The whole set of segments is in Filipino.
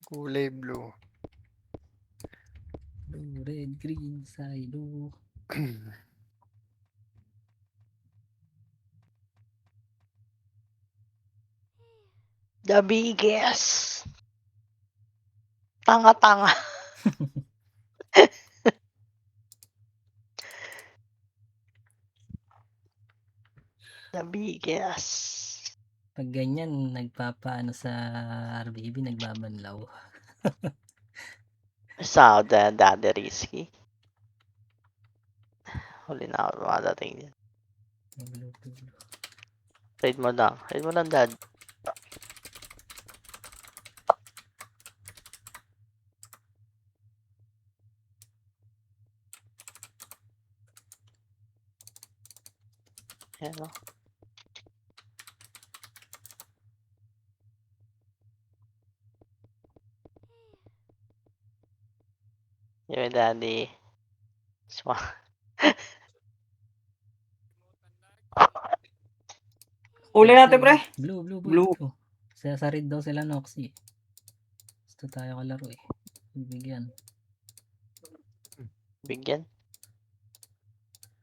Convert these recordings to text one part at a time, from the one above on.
Kulay blue. Blue, red, green, silo. The biggest. Tanga-tanga. The biggest. Pag ganyan, nagpapaano sa RBB, nagbabanlaw. Sound daddy risky. Huli na ako madating yan. Blue, blue, blue. Raid mo lang. Raid mo lang, dad. Yan o. Yung daddy. Uli natin, pre. Blue, blue, Blue. blue. Sa red daw sila, Noxy. Gusto tayo kalaro eh. Bibigyan. Bigyan.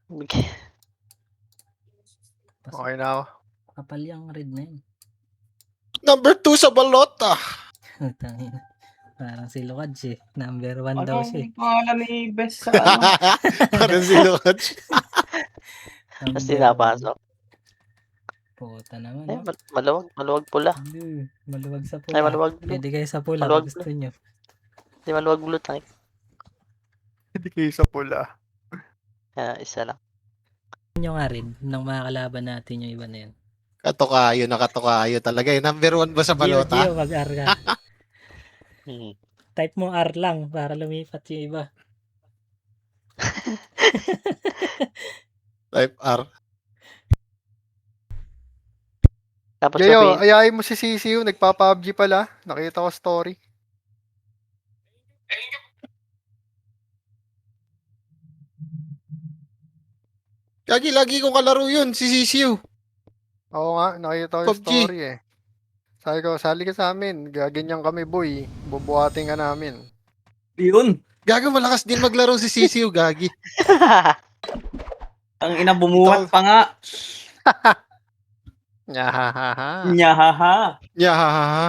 Bigyan. Okay na ako. Kapal yung red na yun. Number 2 sa balota. Tangina. Parang si Lucas eh. Number 1 daw siya. Anong pangalan ni Best sa ano? Parang si Lucas. Tapos tinapasok. Puta naman. Eh, No? maluwag pula. Maluwag sa pula. Ay, maluwag blue. Pwede kayo sa pula Maluwag kung gusto nyo. Hindi maluwag blue tank. Hindi kayo sa pula. Isa lang. Yung nga rin, nang mga kalaban natin yung iba na yun. Nakatukayo talaga. Number 1 ba sa balota? Gio, mag-R ka. Type mo R lang para lumipat yung iba. Type R. Tapos Gayo, ayayin mo si CCU. Nagpa-PUBG pala. Nakita ko story. Lagi kong kalaro yun, si Sisiu. Oo nga, nakita ko yung PUBG. story eh. Sabi ko, sali ka sa amin. Gaganyan kami, boy. Bubuhatin ka namin. Yun. Gago, malakas din maglaro si Sisiu, gagi. Ang ina bumuhat pa nga. Nyahahaha. Nyahaha. Yahahaha.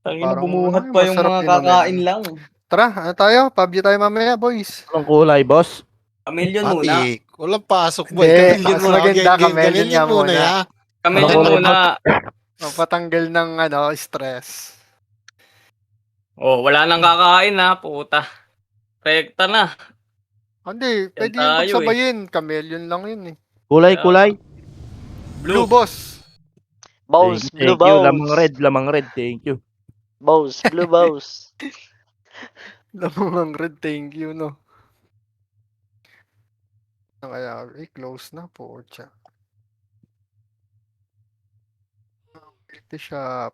Ang ina Parang, bumuhat ay, pa yung masarap mga yun, kakain men. lang. Tara, ano tayo? PUBG tayo mamaya, boys. Anong kulay, boss? Kamilyon muna. Pati, walang pasok, boy. Hindi, Kamilyon mas muna. maganda, Game, Kamilyon nga muna. ya. Kamilyon Ano, muna. Patanggal ng stress. Oh, wala nang kakain ha, puta. Rekta na. Hindi, pwede tayo, yung pagsabayin. Kamilyon lang yun eh. Kulay, kulay. Blue boss. Bows, blue Thank you. bows. Lamang red. Thank you. Bows, blue bows. Lamang red, thank you, no? Kaya, close na po, siya. Pretty shop.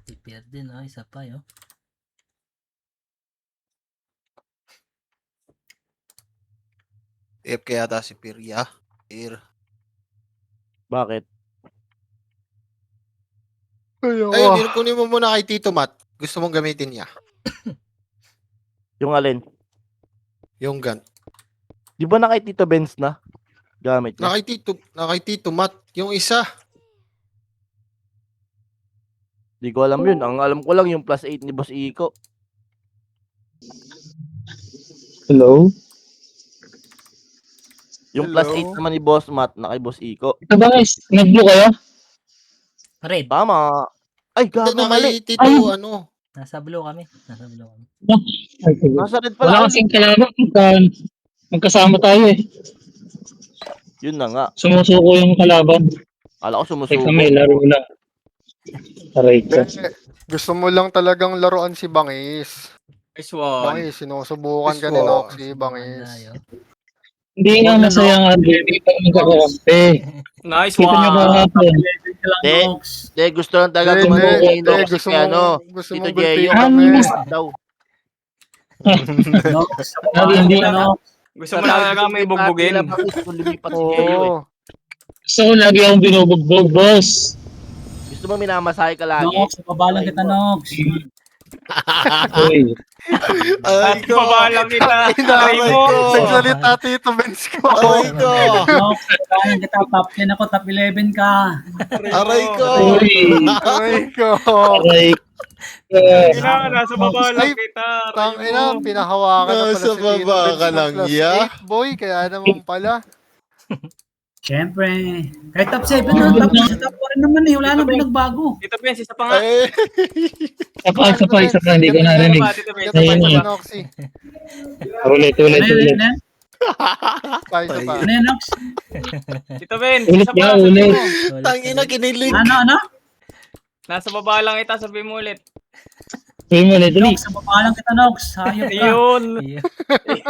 TPR din, oh. Isa pa, yun. F kaya ata si Piria. Bakit? Ayun, kunin mo muna kay Tito Matt. Gusto mong gamitin niya. Yung alin? Yung gun. Di ba na kay Tito Benz na? Gamit niya. Na kay Tito Matt. Yung isa. Di ko alam yun. Ang alam ko lang yung +8 ni Boss Iko. Hello? Yung Hello? +8 naman ni Boss Matt na kay Boss Iko. Ito ba guys? Nag-blue kayo? Red. Tama. Ay, gago, Na mali. kay Tito, Ay. ano. Nasa blue kami. Nasa blue kami. Nasa red pala. Wala Ay, kasing kalaban. Magkasama tayo eh. yun na nga. Sumusuko yung kalaban. Kala ko Like sumusuko. kami, laro lang. Aray ka. Gusto mo lang talagang laruan si Bangis. Nice one. Bangis, sinusubukan ka Nice ni one. Noxy, Tayo. Bangis. Hindi nga masaya nga. Hindi pa magkakampi. Nice Kita niyo ba one. hapon? De, gusto lang talaga Hindi, gumano hindi, ni Nox gusto kay ano. gusto Tito mong Jeyo. gulpihin Ah, kami. miss. Daw. Hindi ano. Gusto mo na talaga may bugbugin. Kung lumipat si Jeyo eh. Oo. So, lagi akong binubugbog, boss. Gusto mo minamasahe ka lagi? Nox, pabalan kita, Nox. Uy. Aray ko. Pabalang kita. Aray Aray mo. ko. Nagsalita Tito Benz ko. Aray ko. Nox, pabalan kita. Top 10 ako, top 11 ka. Aray ko. Uy. Aray ko. Aray. Ina, nasa baba lang Ay, kita. Tangina, pinahawakan na pala Nasa si Tito baba Benz ka ng lang, plus ya. 8, boy. Kaya naman pala. Siyempre. Kahit top 7 na, top 6, top 4 naman eh. Wala nang pinagbago. Tito Benz, isa pa nga. Eh, Isa pa, hindi ko narinig. Tito Benz. Ito pa Ayun isa eh. pa, Noxy. Ulit. Ano yun? Pa, isa pa. Ano yun, Nox? Tito Benz, Ulit isa ba, pa. sabi ulit. mo. tangina, kinilig. Ano? Nasa baba lang kita, sabi mo ulit. Uy, ulit. Nox, pabalan kita, Nox. Hayop ka. Ayun.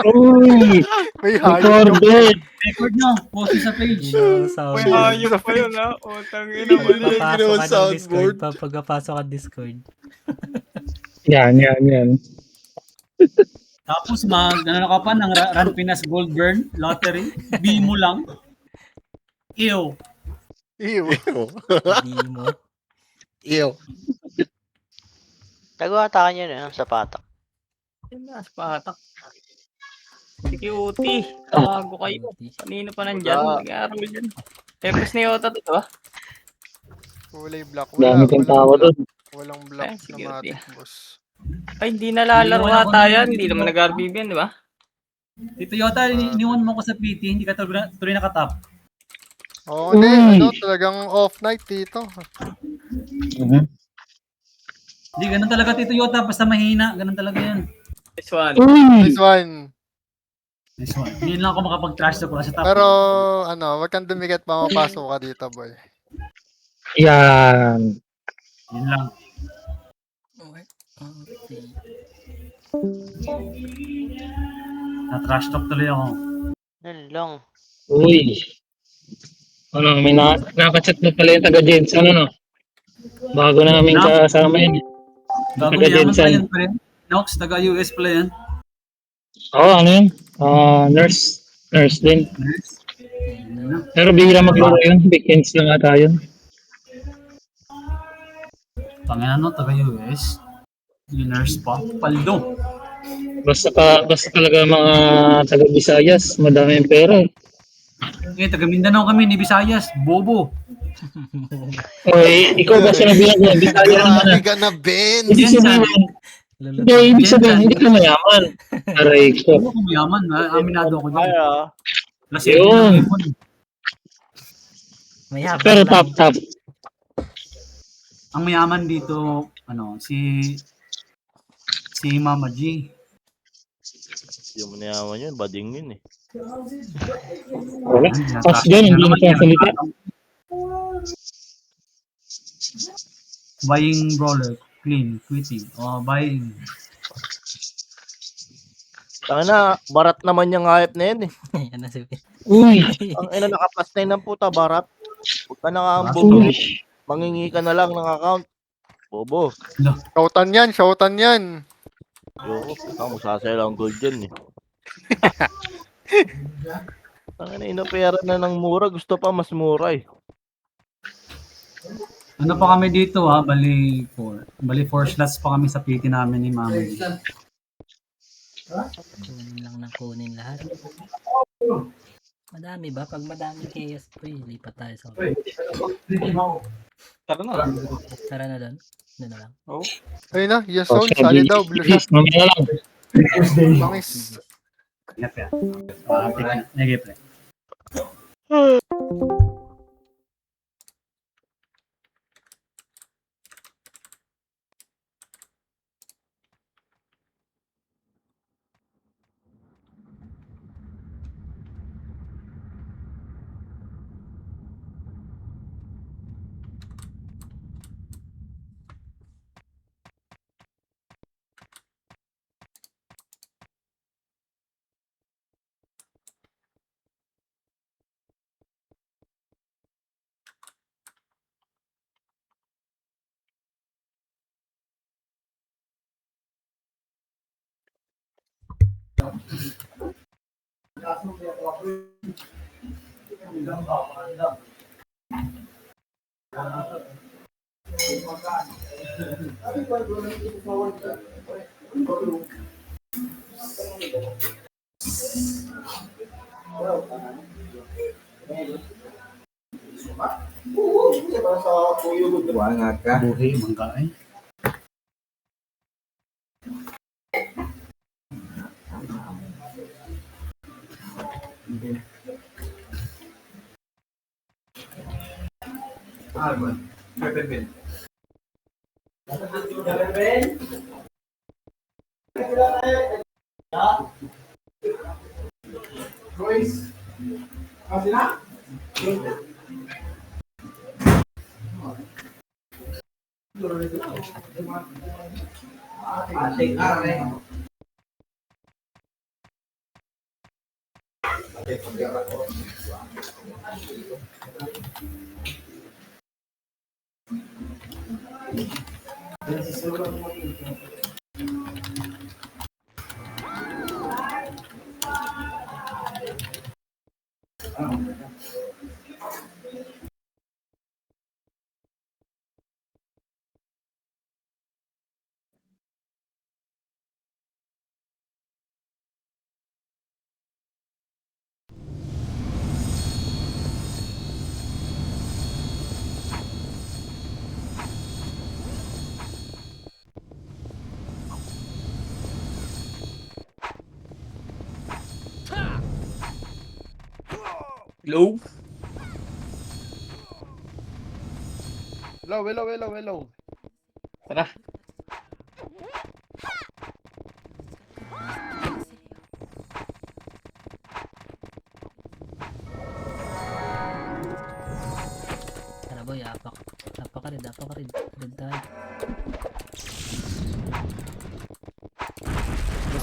Uy. May hayop. Recorded. Record nyo. Post nyo sa page. May hayop pa yun ha. O, tangina mo. Yung ginawa soundboard. Pagkapasok ka Discord. Yan. Tapos ano ka pa ng Run Pinas Gold Burn Lottery. B mo lang. Ew. Ew. B mo. Ew. Nag-uatakan yun sa patak. Yun na, patak. Security. Bago kayo. Kanino pa nandyan? Nag-aaral dyan. Tempest ni Yota to, ha? Kulay black. Dami kong tao doon. Walang black Ay, na sige, matik, boss. Ay, hindi nalalaro ata yan. Hindi naman nag-RBB yan, di ba? Dito Yota, iniwan mo ko sa PT, hindi ka tuloy nakatap. Oo, hindi. Ano, talagang off night dito. Hindi, ganun talaga Tito Yota, basta mahina, ganun talaga yan. This one. This one. This one. Hindi lang ako makapag-trash talk sa top. Pero, ano, wag kang dumikit pa mapasok ka dito, boy. Yan. Yun lang. Na-trash talk tuloy ako. Yun lang. Uy. Ano, may nakachat na pala yung taga-Jensen, ano? Bago namin kasama yun. Bago Taga niyaman Jensen. pa yan, pre. Nox, taga-US pala yan. Oo, ano yun? Nurse. Nurse din. Nice. Pero bihira maglaro yun. Weekends lang ata yun. Tangina no, taga-US. Yung nurse pa. Paldo. Basta talaga mga taga-Visayas, madami yung pera. Ngayon, taga-Mindanao kami ni Visayas. Bobo. Oy, ikaw ba sinabihan mo? Visayas naman Grabe na. ka na, Ben. Hindi sabihin. Hindi, ibig sabihin, hindi ka mayaman. Aray ko. Ako kung mayaman, aminado ako Ay, dyan. Kasi Yun. Pero top. ang mayaman dito, si Mama G. Hindi mo nayaman yun, bading yun eh. Wala. Tapos dyan, hindi na siya salita. Buying brawler, clean, quitting, buying. Tangina, barat naman yung hype na yan eh. Yan na sabi. Uy. Ang ina, nakapas na yun ng puta, barat. Huwag ka nakaambuto. Uy. Mangingi ka na lang ng account. Bobo. Shoutan yan. Yo, puta, magsasaya lang gold dyan eh. Tangina, inopera na ng mura. Gusto pa mas mura eh. Ano pa kami dito bali 4 slots pa kami sa PT namin ni Mama G. Kunin lang ng kunin lahat. Madami ba? Pag madami chaos po, lipat tayo sa Tara na. Tara na doon. Doon na lang. Ayun na, yes, soul. Sali daw, blue shot. Mamaya lang. Bangis. Yan pa. Nagay pre. Buhi, mangga eh. Hello? Hello. Tara. Tara boy, apak. Apak ka rin. Red tayo.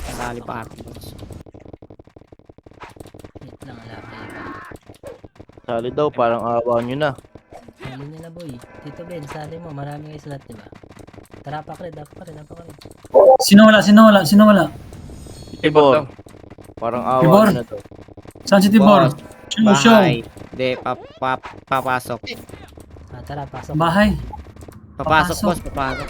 Kasali pa ako. Wait lang, alapay pa. Sali daw, parang awa nyo na. Sali nyo na boy. Tito Ben, sali mo. Marami kayo slot, diba? Tara, apak rin. Sino wala? Tibor daw. Parang awa Tibor? nyo na daw. Saan si Tibor? Show. Bahay. Hindi, papasok. Ah, tara, pasok. Bahay. Papasok, Papasok. boss, papasok.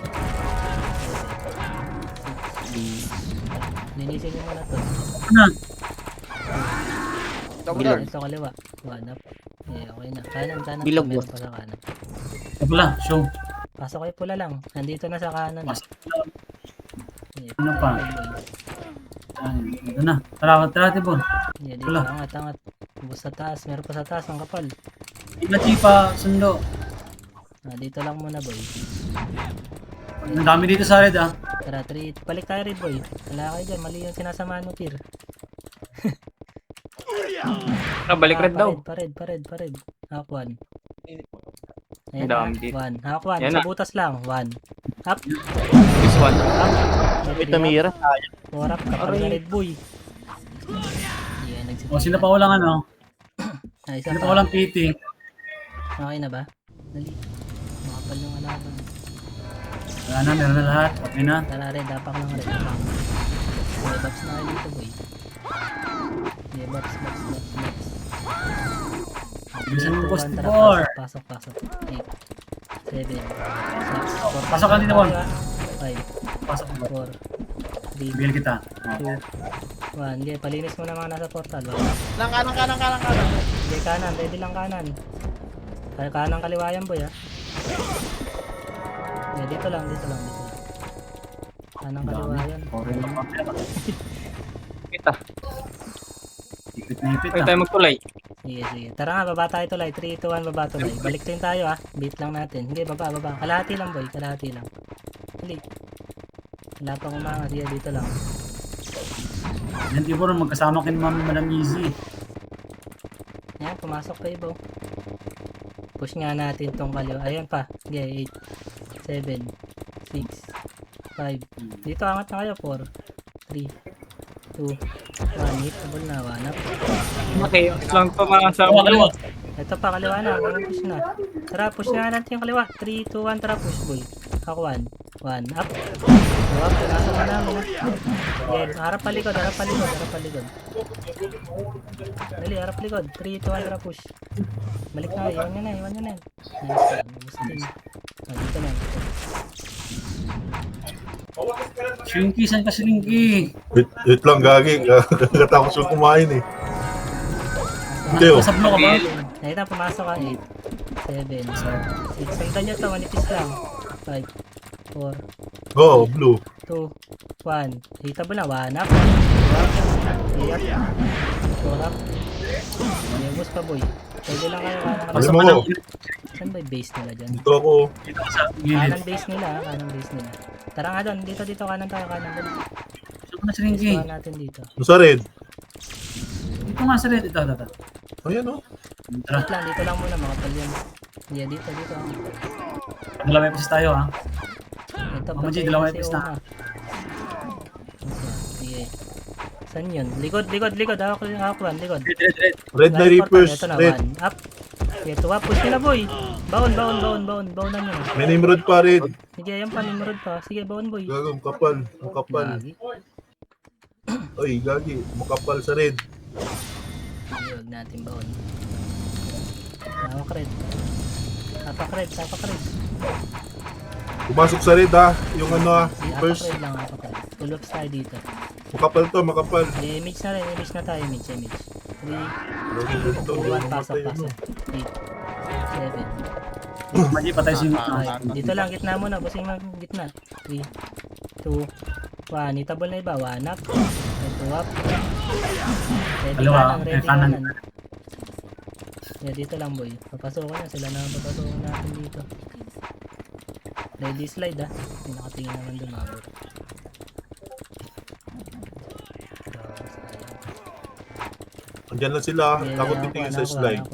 Linisin nyo muna to. Ano? Bilog. Ito kaliwa. One up. Okay na. Kanan. Bilog, Meron boss. pa sa kanan. Wala, show. Pasok kayo pula lang. Nandito na sa kanan. Pasok. Yeah, Ano pa? Ito na. Tara, Tibor. yeah, dito. Wala. Angat. Bus sa taas. Meron pa sa taas. Ang kapal. Hindi pa sundo. Ah, dito lang muna boy. Ang dami dito sa red ah. Tara, 3. Balik tayo rin boy. Wala kayo dyan. Mali yung sinasamahan mo, Pir. Tara, balik red daw. Pared. Hakwan. Ang dami dito. 1. Hakwan. Yan Sa na. butas lang. 1. Up. This one. May tumira. 4 up. Kapag na red boy. Yeah, O, sino pa walang ano? Ah, isa Sino pa. pa walang PT? Okay na ba? Dali. Makapal yung alaban. Wala na, meron na lahat. Okay na. Tara red. Dapak lang red. Okay, box na kayo dito boy. Yeah, box. Bilisan mo, boss, 3, 2, 1, Tibor. Pasok. 8, 7, 6, 4. Pasok ka din, Tibor. 5, Pasok mo. 4, 3, Bigyan kita. 2, 1. Okay, palinis mo na mga nasa portal. Kanan. Okay, kanan. Ready lang kanan. Kanan kaliwa yan boy ha. Yeah, dito lang. Kanan kaliwa yan. Kita. Ipit Pwede ah. tayo magtulay. Sige. Tara nga, baba tayo tulay. 3, 2, 1, baba tulay. Balik din tayo ha. Beat lang natin. Sige, baba. Kalahati lang boy. Kalahati lang. Hali. Wala pang umangat. Sige, dito lang. Yan, Tibor, magkasama kayo ni Madam Easy. Ayan, pumasok kayo bro. Push nga natin tong kaliwa. Ayan pa. Sige, 8, 7, 6, 5. Dito angat na kayo. 4, 3, 2, 1. Hitable na. 1 up. Okay, lang pa mga sa Kaliwa. Ito pa kaliwa na. Push na. Tara, push na natin yung kaliwa. 3, 2, 1. Tara, push boy. Hakwan. 1 up. 2 up. Pinasok ka namin ha. Yan. Harap palikod. Harap palikod. Harap palikod. Dali. Harap likod. 3, 2, 1. Harap push. Balik na. Iwan nyo na. Iwan nyo na. Nice. Gusto din. Dito lang. Shrinky, saan ka Shrinky? Wait lang, gagi. Kakatapos ko kumain eh. Teo. Nasa blue ka ba? Nakita, pumasok ka. 8, 7, 6. Sundan nyo to. Manipis lang. 5, 4, Go, blue. 2, 1. Kita mo na. 1 up. 2 up. 3 up. 4 up. Mayabos pa boy. Pwede lang kayo kanan. Alam mo, Saan ba yung base nila dyan? dito ako. Dito ka sa Kanan gilid. base nila. Kanan base nila. Tara nga doon. Dito kanan tayo. Kanan. Dali. Saan ka na Shrinky? Gusto natin dito. Sa red. Dito nga sa red. Ito. Ayan o. Tara. Dito lang muna. Makapal yan. Yeah, dito. Dalawa yung tayo ha. Ito, Mama G, patay dalawa kasi yung pista. una. Sige. Saan yun? Likod. Hawak one. Likod. Red na reapers. Ito na, Red. 1 up. Ito up. Push nila boy. Baon. Baonan nyo. May Nimrod pa red. Sige, yan pa. Nimrod pa. Sige, baon boy. Gagam, kapal. Ang kapal. Gagi. Ay, gagi. Makapal sa red. Sige, huwag natin baon. Hawak red. Tapak red. Pumasok sa red ha. Yung ano ha. Sige, Reapers. apak red lang. Pull ups tayo dito. Makapal to, makapal. Image na rin. Image na tayo. Image. 3, Lagi red to. 2, 1. Pasok. 8, 7. Maji, patay si Dito lang, gitna muna. Busing lang, gitna. 3, 2, 1. Itabol na iba. 1 up. 2 up. Ready Dalawa, kanan. kanan. Yeah, dito lang boy. Papasukan na sila na papasukan natin dito. Ready slide ah. Hindi nakatingin naman dumabot. Andyan lang sila. Takot titingin sa slide.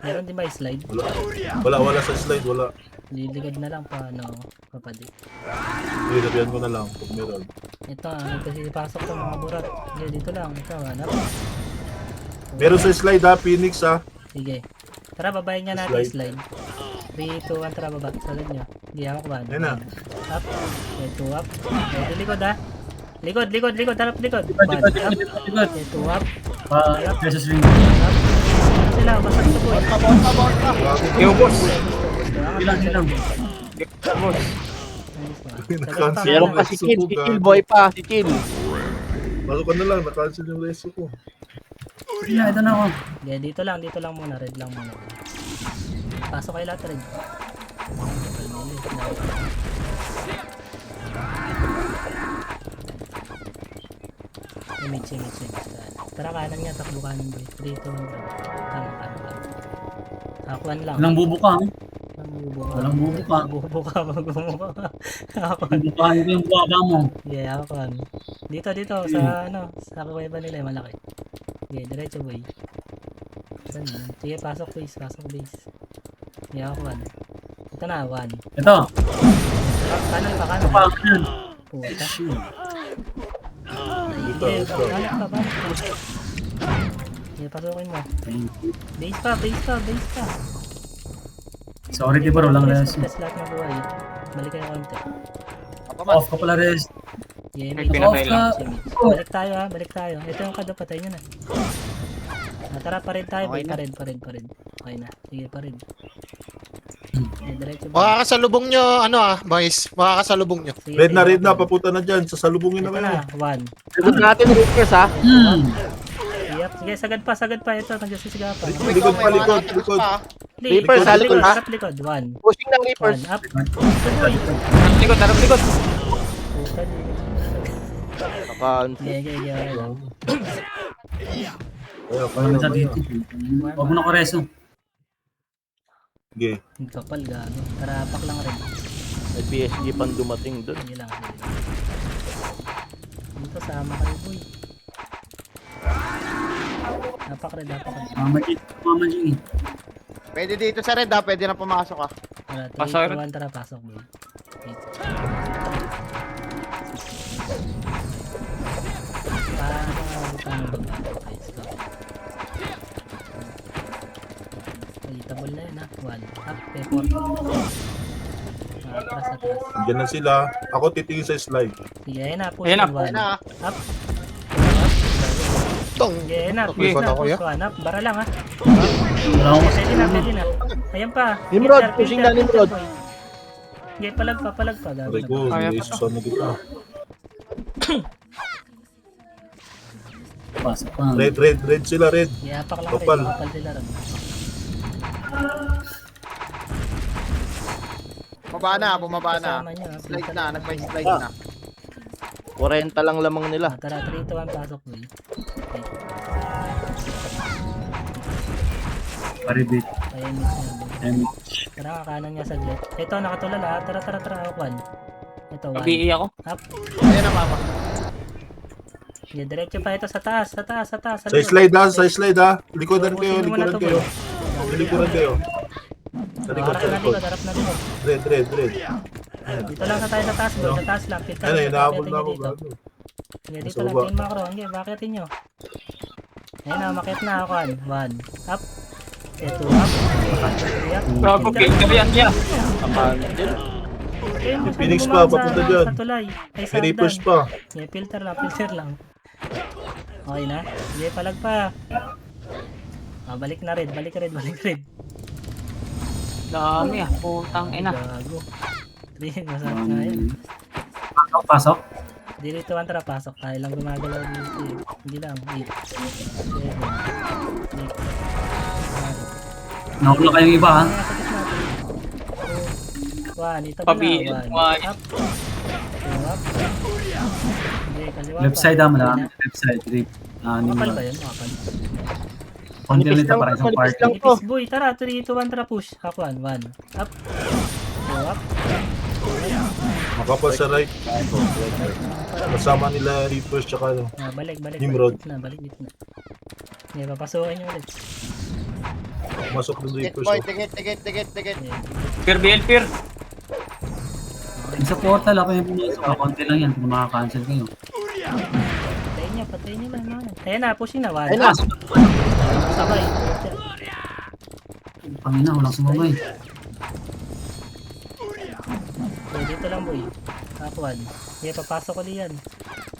Meron din ba yung slide? Wala sa slide. Wala. Liligad na lang pa ano, papadi. Hirapian ko na lang pag meron. Ito nagpasok to mga burat. Sige, dito lang. Ito, hanap. Meron sa slide ha. Phoenix ha. Sige. Tara, babayin niya natin slide. 3, 2, 1, tara baba. Salad niyo. Hindi ako ba? Yan na. Up. Okay, 2 up. Okay, likod ha. Likod. Harap likod. Likod. Okay, 2 up. Versus Shrinky. Up. Ano sila? Basag to boy. Yo, boss. Ilang. Boss. Na-cancel Meron yung pa si reso Kill. ko, Si gago. Kill boy pa. Si Kill. Pasok ka na lang. Na-cancel yung reso ko. Sige na, ito na ako. Yeah, dito lang muna. Red lang muna. Pasok kayo lahat red. Image. Tara kanan nga, takbo kanan boy. 3, 2, 1. Kanan. Akuan lang. Walang bubuka. Walang bubuka. Bubuka. Bubuka. Akuan. Bubukahan ko yung buwaba mo. Yeah, akuan. Dito, sa sa kuweba nila yung malaki. Okay, diretso boy. Saan yun? Sige, pasok base. Yeah, akuan. Ito na, 1. Ito. Kanan pa. Kanan. Puta. Dito. Sige, kanan pa. Sige, pasukin mo. Base pa. Sorry, di ba? Walang res. Test lahat ng buhay. Balik kayo konti. Off ka pala res. Yeah, May image. pinatay lang. Balik tayo. Ito yung kada, patay nyo na. Tara, pared tayo. Okay na. Pared. Okay na. Sige, pared. Diretso ba? Makakasalubong nyo, boys. Makakasalubong nyo. Sige, Red sige, na. pared. Papunta na dyan. Sasalubungin Ito na kayo. na, 1. Sagot natin Reapers ha. Yep. Sige, sagad pa. Ito, nagsisiga pa. Likod pa. Reapers, sa likod, ha? Harap likod. 1. Pushing ng Reapers. 1 up. Harap likod. Puta, Naka-cancel. Sige. Walang sa dito. Huwag mo na ko reso. Sige. Ang kapal, gago. Tarapak lang rin. May PSG pang dumating doon. Sige lang. Dito, sama kayo, boy. Dapak rin. Mama G. Pwede dito sa red pwede na pumasok ka. Tara, Pasok 3, rin. 2, 1, tara, pasok, boy. Paano ba ba? Ayos ka. Table na yun ha. 1 up, 4. Atras. Diyan na sila. Ako titingin sa slide. Sige, ayun na, push Ayun na. one. Ayun na. Up. Tong. Sige, ayun na, Okay, push ba't na, ako, push ya? one. Up, bara lang ha. Wala akong Pwede na. Ayan pa. Nimrod, Filter, pushing filter, na, Nimrod. filter, boy. Sige, palag pa. Gago Aray na ko, ba? Kaya pa Jesus, ano kita. Pasok pa. Red sila, red. Sige, apak lang Kapal. rin. Kapal sila rin. Bumaba na, bumaba na. Kasama niya, ha. Slide Filter na, lang. nagpa-slide na. 40 lang lamang nila. Tara, 3 to 1, pasok boy. Paribit. Ayun, mix na boy. MH. Tara, kakanan niya saglit. Ito, nakatulala ha. Tara, Kwan. Ito, 1. Pabi ako. Up. Ayun na, papa. Sige, diretso pa ito sa taas. Sa Sa likod. slide ha, sa slide ha. Likodan kayo, Ubusin mo muna likuran to, kayo. boy. Likuran kayo. Sa likod, sa likod. Harap na likod. Red. Dito lang tayo sa taas, bro. Sa taas lang. Filter Ano, lang, inaabot bakit na ako. dito? Gago. Sige, dito Nasa lang. baba. Pin macro. Sige, bakit nyo? Ayun na, makit na ako. 1. Up. 2 up. 3 up. Gago, filter yan niya. Ayun, masyado Phoenix pa, bumaba papunta sa- dyan. Sa tulay. Ay, sa May hagdan. push pa. Sige, filter lang. Okay na. Sige, palag pa. Balik na red. Dami ah. Putang ina. Gago. 3, masarap nga yan. Pasok. Dito ang tara, pasok tayo lang gumagalaw dito eh. Hindi lang, 8, 7, 6, 5. Nakulo kayong iba ha. Nasa gitna. 1, ito Pabi, na, 1. one. Up. 2 up. Hindi, kaliwa Left pa. side ha, Hindi malaki. na. Left side, rip. Makapal ba yun? Makapal. Konti Manipis ulit lang para to, isang manipis part. lang to. Ipis boy, tara, 3, 2, 1, tara, push. Up 1, 1. Up. 2 up. Makapal sa right. Kasama nila Reapers tsaka ano. Balik. Nimrod. Balik gitna. Hindi, papasukin nyo ulit. Masok ng Tikit Reapers. boy, oh. tikit. Fear BL. Sa portal ako yung pumasok. Konti lang yan kung makakancel kayo. Patayin nyo lang mga yan. Ayan na, pushing na, 1. Ayun na. Sabay. Pangina, walang sumabay. Okay, dito lang boy. Up 1. Okay, papasok ko diyan.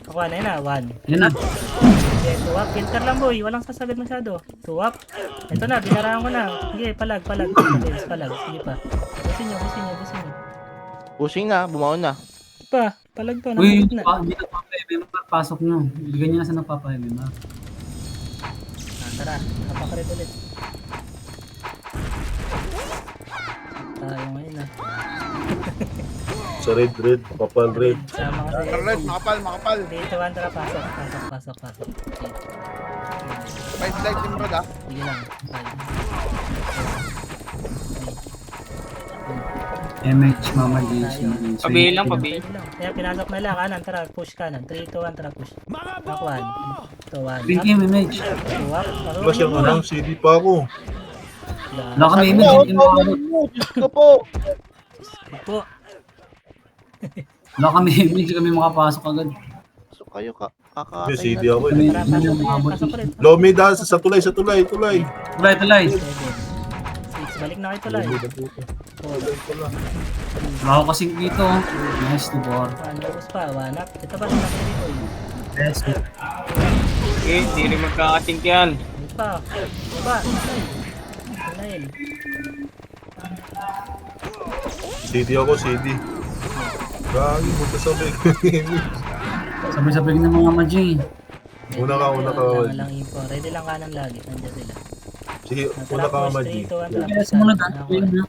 Ako na yun na, 1. Yan na. Okay, 2 up. Filter lang boy, walang sasagad masyado. 2 up. Ito na, binaraan ko na. Sige, palag. Yes, palag. Sige pa. Busin nyo. Pushing na, bumaon na. Pa, palag pa. Uy, Nakakit na. hindi na papayabim. Pasok nyo. Bigyan nyo na sa napapayabim ha. Tara, kapakarit ulit. Tayo ngayon na. Sa red. Papal red. Sama kasi. Red, makapal. Dito, 1, tara, pasok. Okay. May slide din bro ah. Sige lang. 5. MH, Mama Jason. Pabi lang, pabi. Kaya pinasok na lang, kanan, tara, push kanan. 3, 2, 1, tara, push. Back 1. Ito, 1. Green team, MH. 2 up. Diba siyang ano? CD pa ako. Wala kami image. Hindi mo ako. Diyos ko po. Po. Wala kami image. Kami makapasok agad. So kayo May kakatay CD na. ako Kami eh. Tara, hindi pasok mo ulit. makabot. Pasok ulit. Low mid ha, sa tulay. Tulay. Seven. 6, balik na kayo tulay. 4. Wala ako kasing dito. Nice to bore. 1, lubos pa. 1 up. Ito ba na dito? Yes. Okay, hindi rin magkakating yan. Ito pa. Baba. Tunayin. CD ako, CD. Gagi, magkasabay. Sabay-sabay ng mga Maji. Una ka. Kailangan lang info. Ready lang kanan lagi. Nandiyan sila. Sige, una ka Magi. Kaya sumunod ha. Ayun na.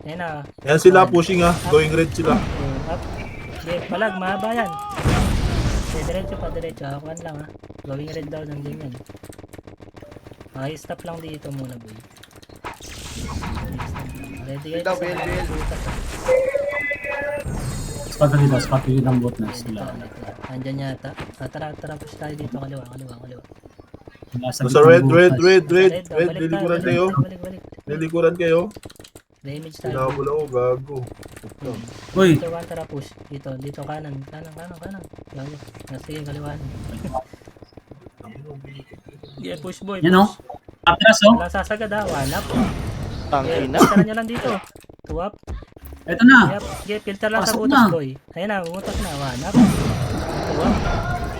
Ayan na. Yan sila, pushing ha. Going red sila. Up. Sige, palag, mahaba yan. Sige, diretso. Hakuan lang ha. Going red daw, nandiyan yan. Okay, stop lang dito muna, boy. Ready guys? Daw, BL. Spot dito ang bot na sila. Andyan yata. Tara, push tayo dito. Kaliwa. Nasa red. Balik Nilikuran tayo. kayo. Balik. Nilikuran kayo. Damage tayo. Pinabula ko, gago. Uy! Dito, tara, push. Dito, kanan. Gago. Sige, kaliwa. Yeah, push boy. Yan o. Atras o. Walang sasagad ha. 1 up. Tangin na. Tara nyo lang dito. 2 up. Ito na. Yep. Sige, filter lang sa Pasok butas, na. boy. Ayan na, butas na. 1 up. 2 up.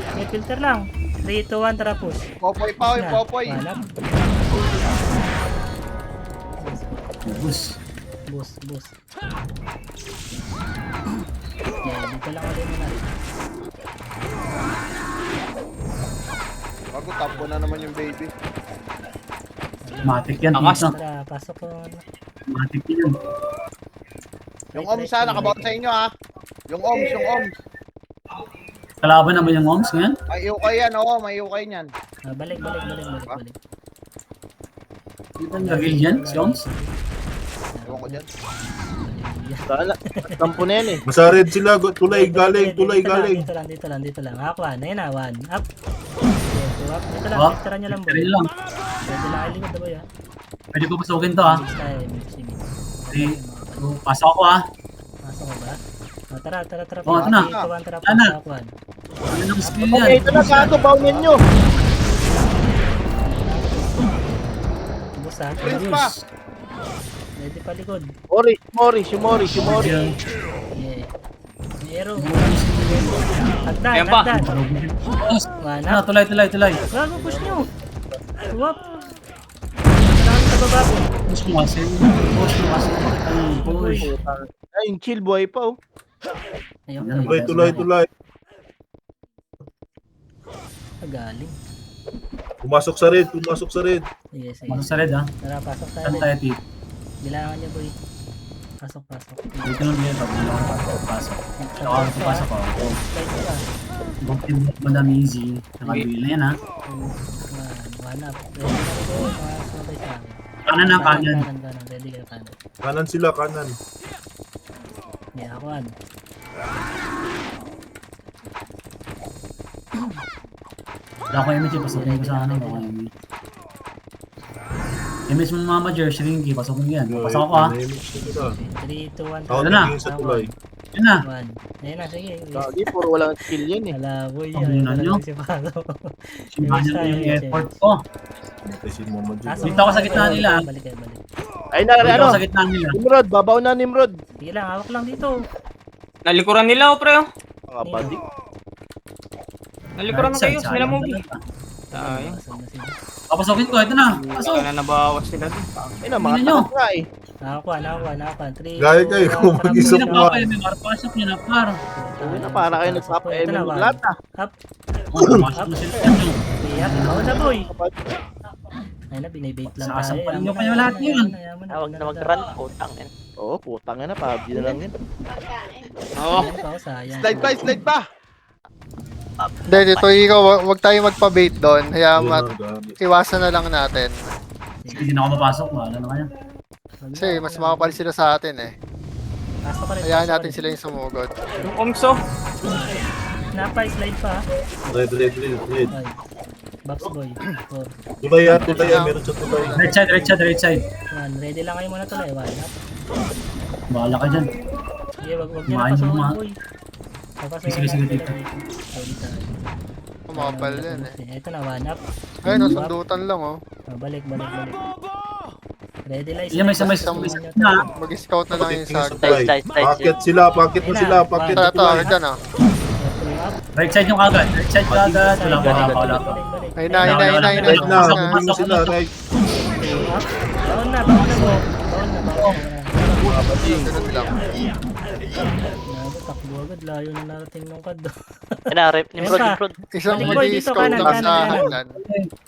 Sige, filter lang. 3, 2, 1, tara push. Popoy pa, oy, Popoy. 1 up. Bus. Boost. Yeah, dito lang ulit muna. Bago tapo na naman yung baby. Matik yan. Angas. Tito. Tara, pasok ko. Matik yan. Yung OMS ha, nakabound sa inyo ha. Yung OMS. Kalaban naman yung OMS ngayon. May ukay yan, oo, may ukay yan. Balik. Gagil yan, si OMS. Ewan ko dyan. Sana. Kampo na yan eh. Masared sila, tulay galing. Dito lang. Aquan, ayun na, 1 up. Okay, 2 up. Dito lang, Oh, filteran nyo lang, boy. Pwede lang. Pwede lang ilikod na, boy, ha. Pwede ko pasukin to ha. Mix tayo. Okay. Pasok ako ha. Pasok ko ba? Tara. Oh, ito na. Tara, Ano? Aquan. Ano ng skill Okay, yan? ito na gago. Bawin nyo. Bus, ha. Prince pa. Ready pa likod. Mori. Yan. Yeah. Zero. Hagdan. Ayan pa. OMS. 1 Ano, up. tulay. Gago, push nyo. 2 up. Kailangan sa baba po. Push mo kasi. Ay, push. Ay, yung chill boy pa oh. Ayun. Yan. Tulay. Galing. Pumasok sa red. Yes. Ano sa red ha? Tara, pasok tayo. Saan tayo tip? Bilangan niyo, boy. Pasok. Dito lang dito. Pasok. Pasok ako. Slide ko ba? Buktin mo na easy. Nakabili na yan ha. 1 up. Ready na ito. Sumabay sa akin. Kanan na kanan. Kanan. Ready ka kanan. Kanan sila. Yeah, Aquan. Wala ko image, pasukin ko sa ano. Wala ko image. Image mo mama Jer, Shrinky, pasukin ko yan. Pasok ako ha. 3, 2, 1. Ako Ano na? tingin sa tulay. Yun na. 1. Ayun na, sige. Lagi, puro walang skill yan eh. Hala, boy. Ang ina nyo. Si Palo. Simahan nyo yung effort ko. Si Mama Jun. Dito ako sa gitna nila. Balik. Ay, na, Dito ano? ako sa gitna nila. Nimrod, babaw na Nimrod. Sige lang, hawak lang dito. Nalikuran nila, oh, pre. Oh. Mga buddy. Nalikuran na kayo. Sayang, Sila mo. sayang. Sayang. Papasukin ko, ito na. Pasok. Wala na nabawas sila dun. Ay na, mga Tingnan nyo. takot nga eh. Aquan. 3, Gaya kayo, kung mag-isa Sino po. pa kayo? May marapasok nyo na par. Uy na, para kayo nagpapa-MM ng lahat ah. Up. Pumasok na sila nyo. Up. Ako na, boy. Ay na, binibait lang tayo. Sasampalin nyo kayo lahat yun. Huwag na mag-run. Oo, putang na, PUBG na lang yun. Oo. Slide pa. Hindi, dito ikaw, wag tayo magpa-bait doon. Iwasan na lang natin. Sige, hindi na ako mapasok. Wala na kayo. Kasi mas makapal sila sa atin eh. Pasok ka rin. Hayaan natin sila yung sumugod. Yung OMSO. Napay, slide pa. Red. Ay. Box boy. 4. Tulay meron sa tulay. Right side. 1. Ready lang kayo muna tuloy. 1 up. Bahala ka dyan. Sige, wag nyo na Kumain pasukin, mo, boy. Papasukin Sige, natin dito. sila dito. Ready tayo. Makapal yan eh. Ito na, 1 up. Ayun, no, sundutan lang oh. Balik. Ready lang. Yan, may samay na. Mag-scout na lang yung Tingin sa sag. tulay. Packet na sila. Packet Ito, na tulay. dyan ah. Right side yung agad. Right side yung agad. Wala pa. Ayun na. Right na. Tingin sila. Right. Baon na, mo. Ganun lang. Takbo agad, layo na narating ng kad. Nimrod. Isang Balik, boy, dito, mag-scout lang kanan. sa hagdan.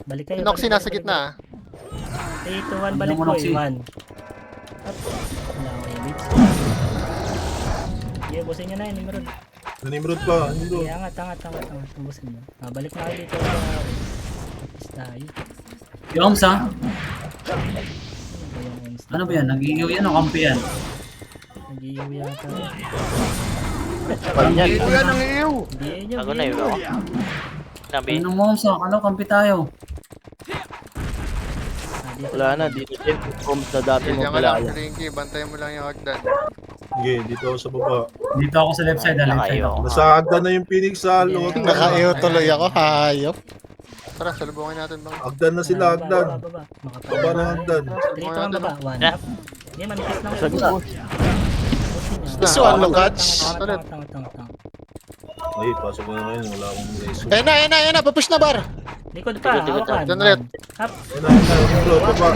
Balik kayo. Noxy nasa gitna ah. 3, 2, 1, balik Ano mo, boy. Noxy? 1. Up. Wala ko yung beats. Sige, busin nyo na yun, Nimrod. Nanimrod pa. Sige, angat. Busin mo. Balik na kayo dito. Tapos tayo. Yung OMS ha? Ano ba yung OMS? Ano ba yan? Nag-iigaw yan o kampi yan? Nag-iiyaw yata. Yan. Iyo yan ang iyo. Hindi nyo, Ako na yun. Ano mo OMS ha? Kala kampi tayo. Wala na, dito din. Homes na dati mo Diyan ka lang, kilala. Rinky. Bantayan mo lang yung hagdan. Sige, dito ako sa baba. Dito ako sa left side. Left side ako. Nasa hagdan na yung Phoenix sa loob. Nakaiyo tuloy ako, hayop. Tara, salubungin natin bang. Hagdan na sila, hagdan. Baba ng hagdan. 3, 2, 1, baba. 1 up. Sige, manipis lang. Sagot. Push This one, Lugats. Tanga. Ay, pasok na ngayon. Wala akong reso. Ayan na, papush na bar. Likod pa, Likod, hawakan. Dyan ulit. Up. Ayun na, yung bro. Ito ba?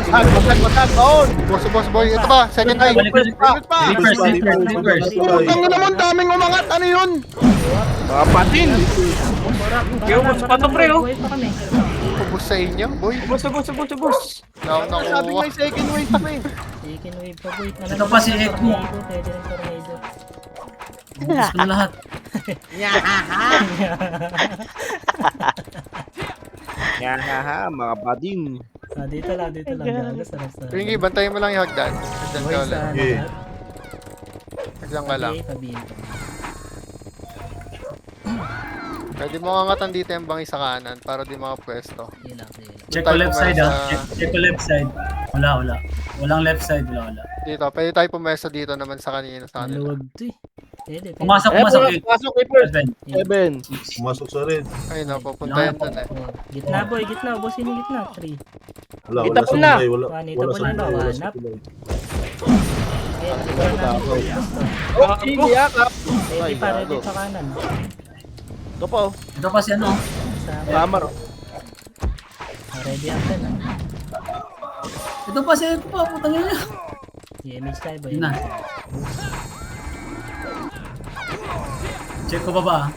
Matag, baon. Boss boy. Ito ba? Second eye. Balik pa. Ikot pa. Sleepers. Ang naman, daming umangat. Ano yun? Mga patin. Ubus pa to, pre, oh. Buhay pa kami. Ubus sa inyo, boy. Ubus. Sabi mo yung second wave pa eh. Chicken wave pa, boy. Ito pa si Ekmo. Tornado, pwede rin tornado. Ubus ko na lahat. Yan ha, mga bading. Dito lang. Gago, sarap. Ringy, bantayin mo lang yung hagdan. Hagdan ka Boy, ulit. sa Okay. Hagdan ka lang. Okay, pabihin. Pwede mo angatan dito yung bangi sa kanan para di makapwesto. Ilang. Check ko left side Check ko left side. Wala. Walang left side. Wala. Dito, pwede tayo pumesto dito naman sa kanina sa kanila. Maluwag to eh. Pwede. Pumasok. Pasok, Reapers. 7. 7. Pumasok sa red. Ayun na, pupunta yan dun eh. Oh, gitna boy, gitna. Ubusin yung gitna. 3. Wala Kita sa po na. kulay. Wala Juanito po sa na, kulay. Wala sa hanap. kulay. Ayan, likuran natin. Okay, yakap. Ready pa kanan. Ito po. Ito pa si ano. Sa Kamar. ready after na. Ito pa si Ekmo. Putang ina. Image tayo boy. Yun na. Check ko ba?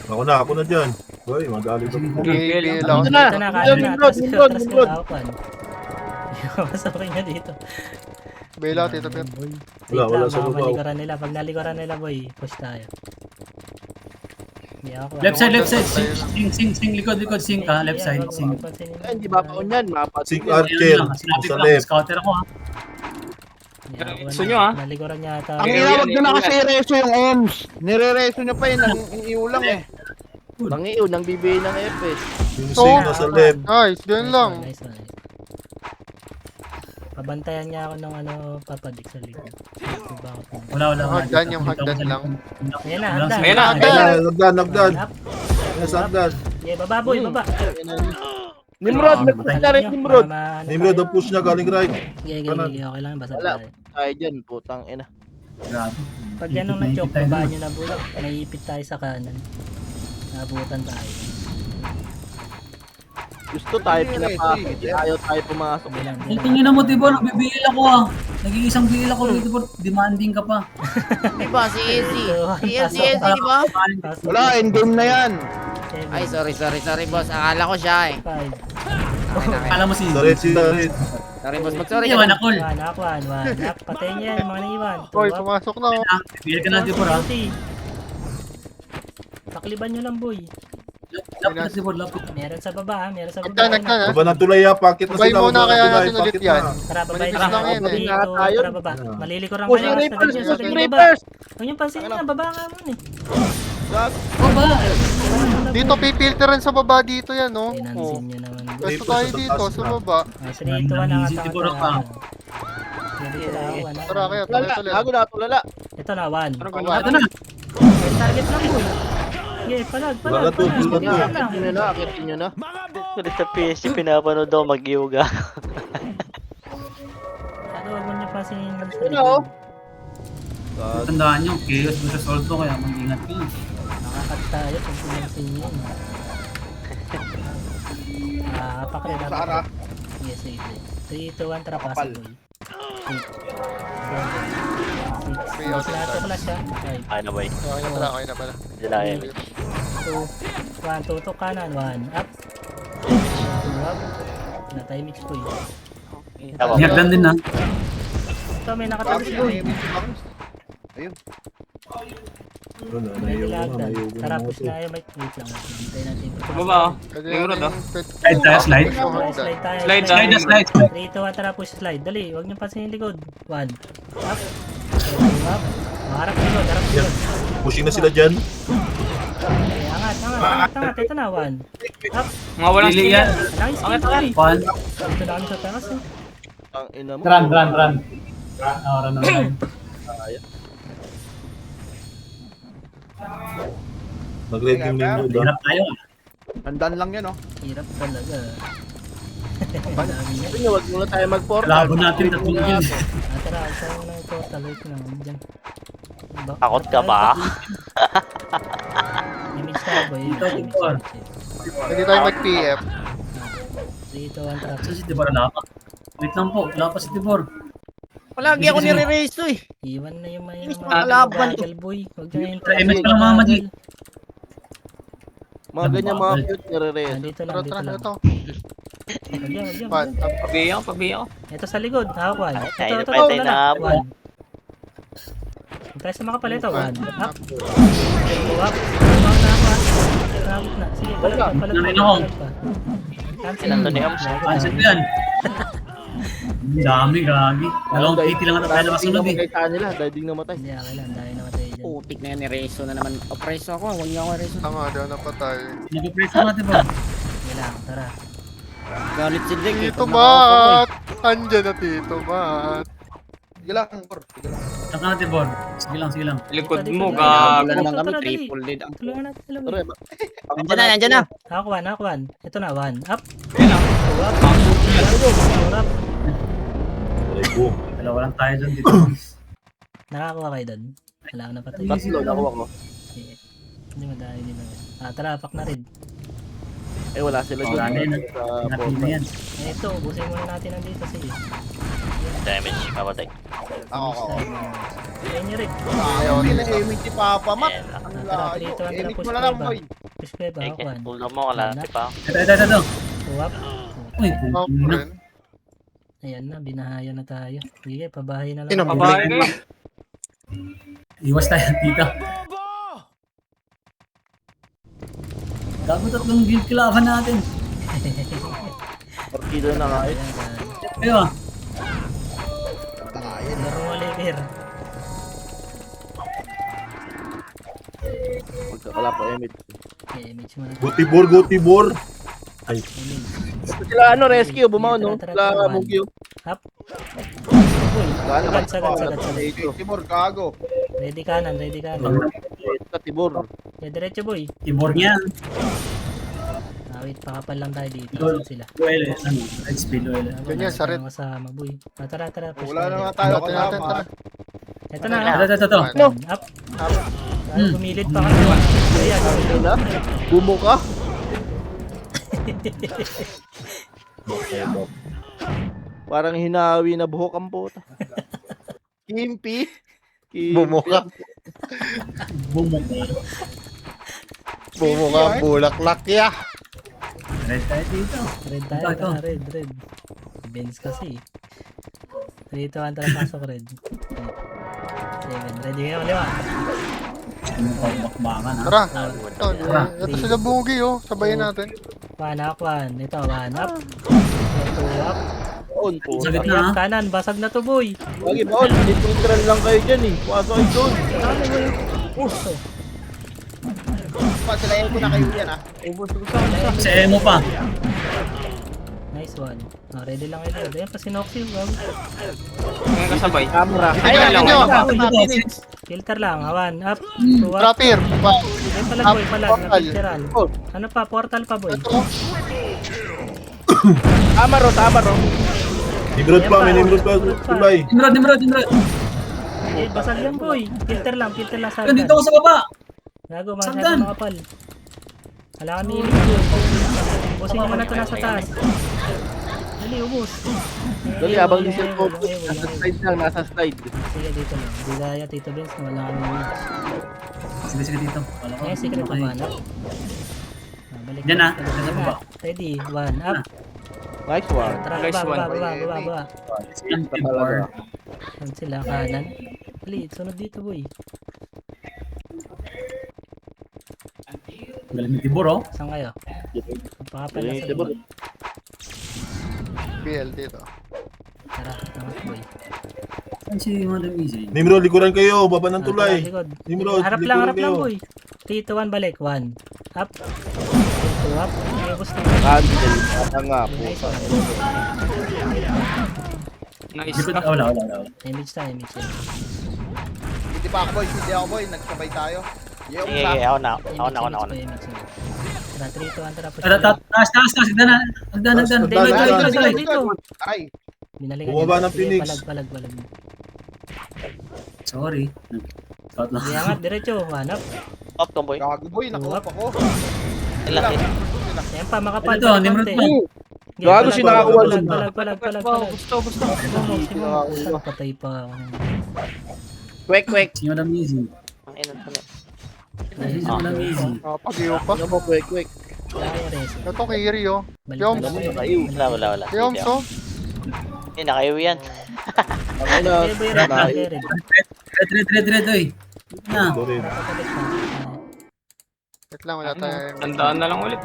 Ako na dyan. Boy, madali ba? Okay, lang. Ito na. Ito na, kanan na. Nimrod. Atras ko lawan. Masakay na dito. Bail out, ito Pet. Wala sa lubaw. Malikuran nila. Pag nalikuran nila boy, push tayo. Hindi ako. Left side. Sing. Likod. Sing ka. Left side. Sing. Ay, hindi ba pa yan? Mga Sing patin. Archer. Sinabi Sa ko lang. left. Scouter ako ha. Gusto nyo, ah? Nalikuran niya ata. Ang inawag doon na kasi reso yung OMS. Nire-reso niya pa yun. Iulang eh. Nangiyo, nang bibigay ng FS. Yung sing nasa left. Nice, dyan lang. Nice one. Pabantayan niya ako ng papadik sa likod. Wala. Hagdan, yung hagdan lang. Ayan na, hagdan. Ayan na, Hagdan. Up. Nasa hagdan. Yeah, baba boy, baba. Nimrod, may push na rin Nimrod. Nimrod, ang push niya galing right. Okay lang, basta Wala. tayo. Tayo dyan, putang ina. Grabe. Pag yan nung na-choke, babaan nyo na bulak. Naiipit tayo sa kanan. Nabutan tayo. Gusto tayo pinapakit. Ayaw tayo pumasok. Bilang, Ang tingin mo, Tibor, bibigil ako ah. Nag-iisang bigil ako dito, Tibor. Demanding ka pa. Diba, si Easy. Si Easy, diba? Wala, endgame na yan. Ay, sorry, boss. Akala ko siya eh. 5. Alam mo si... Sa red. Sorry, boss. Mag-sorry Hindi, ka. manakol. 1. Patayin niya yung mga naiwan. Boy, pumasok na. Bigil ka na, Tibor ah. Takliban nyo lang boy. Lapit na, Tibor, lapit. Meron sa baba. Hagdan. Baba ng tulay ha. Pakit na Sabay sila. muna Baba ng kaya tulay, natin ulit pakit yan. na. Tara, babay Manipis ka lang na. yan eh. Dito, Tayo. tara baba. Malilikuran Push kayo. yung Basta Reapers, ganyan, push sa yung baba. Reapers. Huwag niyong pansinin na, baba ka muna eh. Baba! Dito, pipilteran sa baba dito yan, no? Pinansin nyo naman. Pwesto tayo dito, sa baba. So, dito na Easy, Tibor ah. Tara, kaya Lala, tuloy-tuloy. bago na ito, lala. Ito na, 1. Ito na. Target lang boy. Okay, palag. Wala to, wala to. Akitin nyo na, akitin nyo na. Ulit sa PSG, pinapanood daw mag-yoga. Huwag mo niya pansinin sa Ito na, oh. Tandaan nyo, chaos versus Soldo, kaya mag-ingat kayo. Nakakat tayo kung pinansin nyo. Pakri na. Sara. Yes, 3, 2, 1, tara pasok boy. 8, 6, lahat ko siya. 5, Ay na, boy. Okay na pala. Dilayan. 2, 1, tutok kanan, 1, up. 2, up. Na-time mix boy. Tama. Hagdan din na. Ito, may nakatalis boy. Ano, May naiyaw nilagdan. na Tara, ako push to. na kayo, Mike. Wait lang. Hintay natin. Sa baba, oh. Pwede Nimrod, natin ah. Slide tayo, slide. Slide tayo. Slide, Slide. 3, 2, 1, tara, push slide. Dali, huwag niyo pansinin yung likod. 1, up. 2, up. Harap likod, harap likod. Pushing na sila dyan. Okay, angat. Ito na, 1. Up. Mga walang Pili skill yan. yan. Nice, Angat, boy. angat. One. Dito na kami sa taas eh. Ang ina mo. Run. Run. Nag-red yung Nimrod ha. Hirap tayo. Andan lang yan oh. Hirap talaga. Ang dami niya. Sabi nyo, wag muna tayo mag-portal. Labo natin tatlong kill. Tara, isa mo na ito. wait lang. Diyan. Takot ka ba? Image tayo boy. Dito, Image, dito. Hindi tayo mag-PF. 3, 2, 1, trap. Saan si Tibor? Wala pa. Wait lang po. Wala pa si Tibor. Palagi ako nire-race to eh. Iwan na yung mga Kalaban to. bagal boy. Huwag nyo yung Image pa lang Mama G. Mga ganyan mga cute nire-rest. Dito lang, Tara, dito tara, lang. ito. Huwag yan, huwag yan. One, up. Pabiya ko. Ito sa likod, hawak 1. Tayo Ito, na tayo na habol. 1. Press sa makapal ito, 1. Up. Go up. Tumawag na ako, Tumawag na. Sige, palag pa, palag pa, Narin ako. palag pa. Cancel. Ilan to ni Oms? Cancel yan. Ang dami, gagi. Dalawang PT lang tayo na masunod eh. Kay kanila, dahil di namatay. Hindi, okay lang. Dahil namatay dyan. Putik na yan ni Rezo na naman. Opreso ako. Huwag niyo ako Rezo. Tama, di ako napatay. Nag-press natin po. Sige lang, tara. Galit si Dick. Tito Mat! Andyan na Tito Mat. Sige lang, Bor. Sige lang. Saka natin, Bor. Sige lang, sige lang. Likod Dito, mo, dito. gago. Wala naman kami. Tara, dali. Triple lead. Tulungan natin sila. Tara, boy. Nandiyan na, nandiyan na. Hawak 1. Ito na, 1. Up. Ayun lang. Go up. Go up. Aray ko. Dalawa lang tayo dun dito. Nakakuha kayo doon. Wala ko napatay. Tatlo, nakuha ko. Sige. Hindi madami din naman. Tara, pack na rin. Eh, wala sila dun. Wala na yun. Sa Ingat na portal. yan. Ito, ubusin muna natin nandito. Sige. Damage. Papatay. Ako. Kaya nyo rin. Ayaw nila image si Papa Mat. Ayan lang. Ang Tara, layo. trito, tara, Image push mo na lang, play ba? boy. Push play ba? Sige, Hawak 1. tulong mo. Kalati pa. Ito. Go up. Uy, Up puto na. rin. Ayan na, binahaya na tayo. Sige, pabahay na lang. Sino? Pabahay kayo. Iwas tayo dito. Gago tatlong guild kilaban natin. Partido na nga eh. Ayo ah. Laro mo, Oliver. Magkakala pa Emit. Okay, image mo na. Go Tibor, go Tibor. Image. Sila ano, rescue, bumaw no? Tara, Sila tara, Mugyo. Up. Sagad, Sagad. Tibor, gago. Ready kanan, ready kanan. Sa Tibor. Okay, diretso boy. Tibor niya. Wait, pakapal lang tayo dito. Ikaw. Saan sila? Duel, ano, red speed duel. Ganyan, Wala sarit. tayong kasama, boy. Tara. Push Wala na tayo. nga tayo Natin, natin, kasama. tara. Ito na. Ito. No. Up. Ay, pumilit pa kayo. Ayan. Na? Bumo ka? Parang hinawi na buhok ang puta. Kimpi. Bumo ka. Bumong. Bumo ka, bulaklak ya. Red tayo dito. Red tayo. Ito. Red. Benz kasi. Dito ang tara pasok red. 7. Ready kayo, liwa. Ano pa bakbakan ha? Tara. Tara. Ito sila Bugi oh. Sabayin natin. 1 up, 1. Ito, 1 up. 2 up. On po. Sa Up gitna ha? kanan, basag na to boy. Lagi ba on? Neutral lang kayo dyan eh. Pasok kayo doon. Dami boy. Puso. Pa, sila yung na kayo yan, ha? Sa emo pa. Nice one. Ready lang kayo. Ayan pa si Noxy. Ang kasabay. Camera. Ayun, lang. ayun. Filter lang. 1 up. 2 up. Trapper. Ayun palag boy, palag. Portal. Napicturean. Ano pa? Portal pa boy. Ito. Amaro. Nimrod pa, may Nimrod pa. Tulay. Nimrod. Eh, basag yan boy. Filter lang sa Dito ako sa baba. Gago, Sagdan. mga kapal. Wala kami ilig boy. Ubusin nyo muna ito nasa taas. Dali, ubus. Dali, abang diesel po. Nasa slide lang, nasa slide. Sige, dito lang. Di gaya, Tito Benz, wala kami ilig. Sige dito. Wala ko. Eh, secret pa ba, no? Balik. Diyan na. balik, Diyan sa balik. baba. Ready, 1 up. Nice one. Tara, Nice one. baba. Yan, Tibor. Saan sila, kanan? Dali, sunod dito, boy. Galing ni Tibor oh. Saan kayo? Pakapal na sa Tibor. likod. BL dito. Tara, angat, boy. Saan si Madam Easy? Nimrod, likuran kayo. Baba ng Tara, tulay. likod. Nimrod, Harap likuran lang, kayo. boy. 3, 2, 1, balik. 1. Up. 2, up. Okay, gusto. Cancel. Ata nga po. Nice one. Nice Likod. na. Wala. Image tayo. Hindi pa ako, boy. Hindi ako, boy. Nagsabay tayo. Yung Sige, sa... ako na. Image. Tara, 3, 2, 1, tara. push. Taas. Hagdan na. Dito. Ay, Binalikan Bumaba niya. ng Sige, Phoenix. Palag. Sorry. Scout lang. Hindi angat, diretso. Hanap. Up, tomboy. Gago boy, nakuha ako. Ang laki. Yan pa, makapal. Ito, Nimrod konti. pa. Sige, Gago, palag, sinakakuha palag, dun. palag. Gusto. Patay pa ako. Kwek. Si Madam Easy. Ang ina pala. Si Madam Easy. Nakapag-iyo pa. Ano mo, quick. Kaya res. Ito Kiri oh. Balik Yung- na lang. Wala. Yung so. Eh, nakayo yan. Ano na, Kaya ba yung nakayo. Red, oy. Na. Sorry. Wait lang, wala tayo. Tandaan na lang ulit.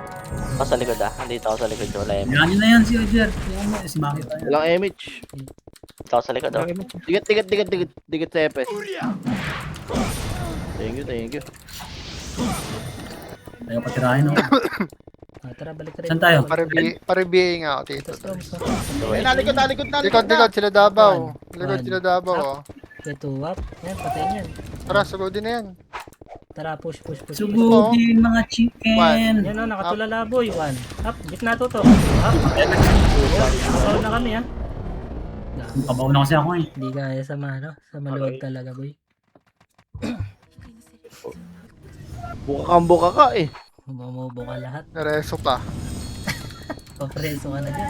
Ako sa likod Andito ako sa likod. Wala yung... Yan na yan si Ojer. Yan mo, si Maki pa yan. Walang image. Dito ako sa likod Digat sa EPS. Thank you. Ayaw patirahin, no? Tara, balik ka rin. Saan tayo? Pare-BA nga ako dito. Ito, storm. Eh, nalikod na. Likod, sila Davao. Likod sila Davao oh. Ito, up. Yan, patay yan. Tara, sugod din na yan. Tara, push. Sugugin mga chicken. Yan o, nakatulala boy. 1. Up, gitna to. Up. Up na kami ha. Kabaw na kasi ako eh. Hindi kaya sa maluwag talaga boy. Buka ka eh. Bumubo ka lahat. Nareso pa. Papreso ka na dyan.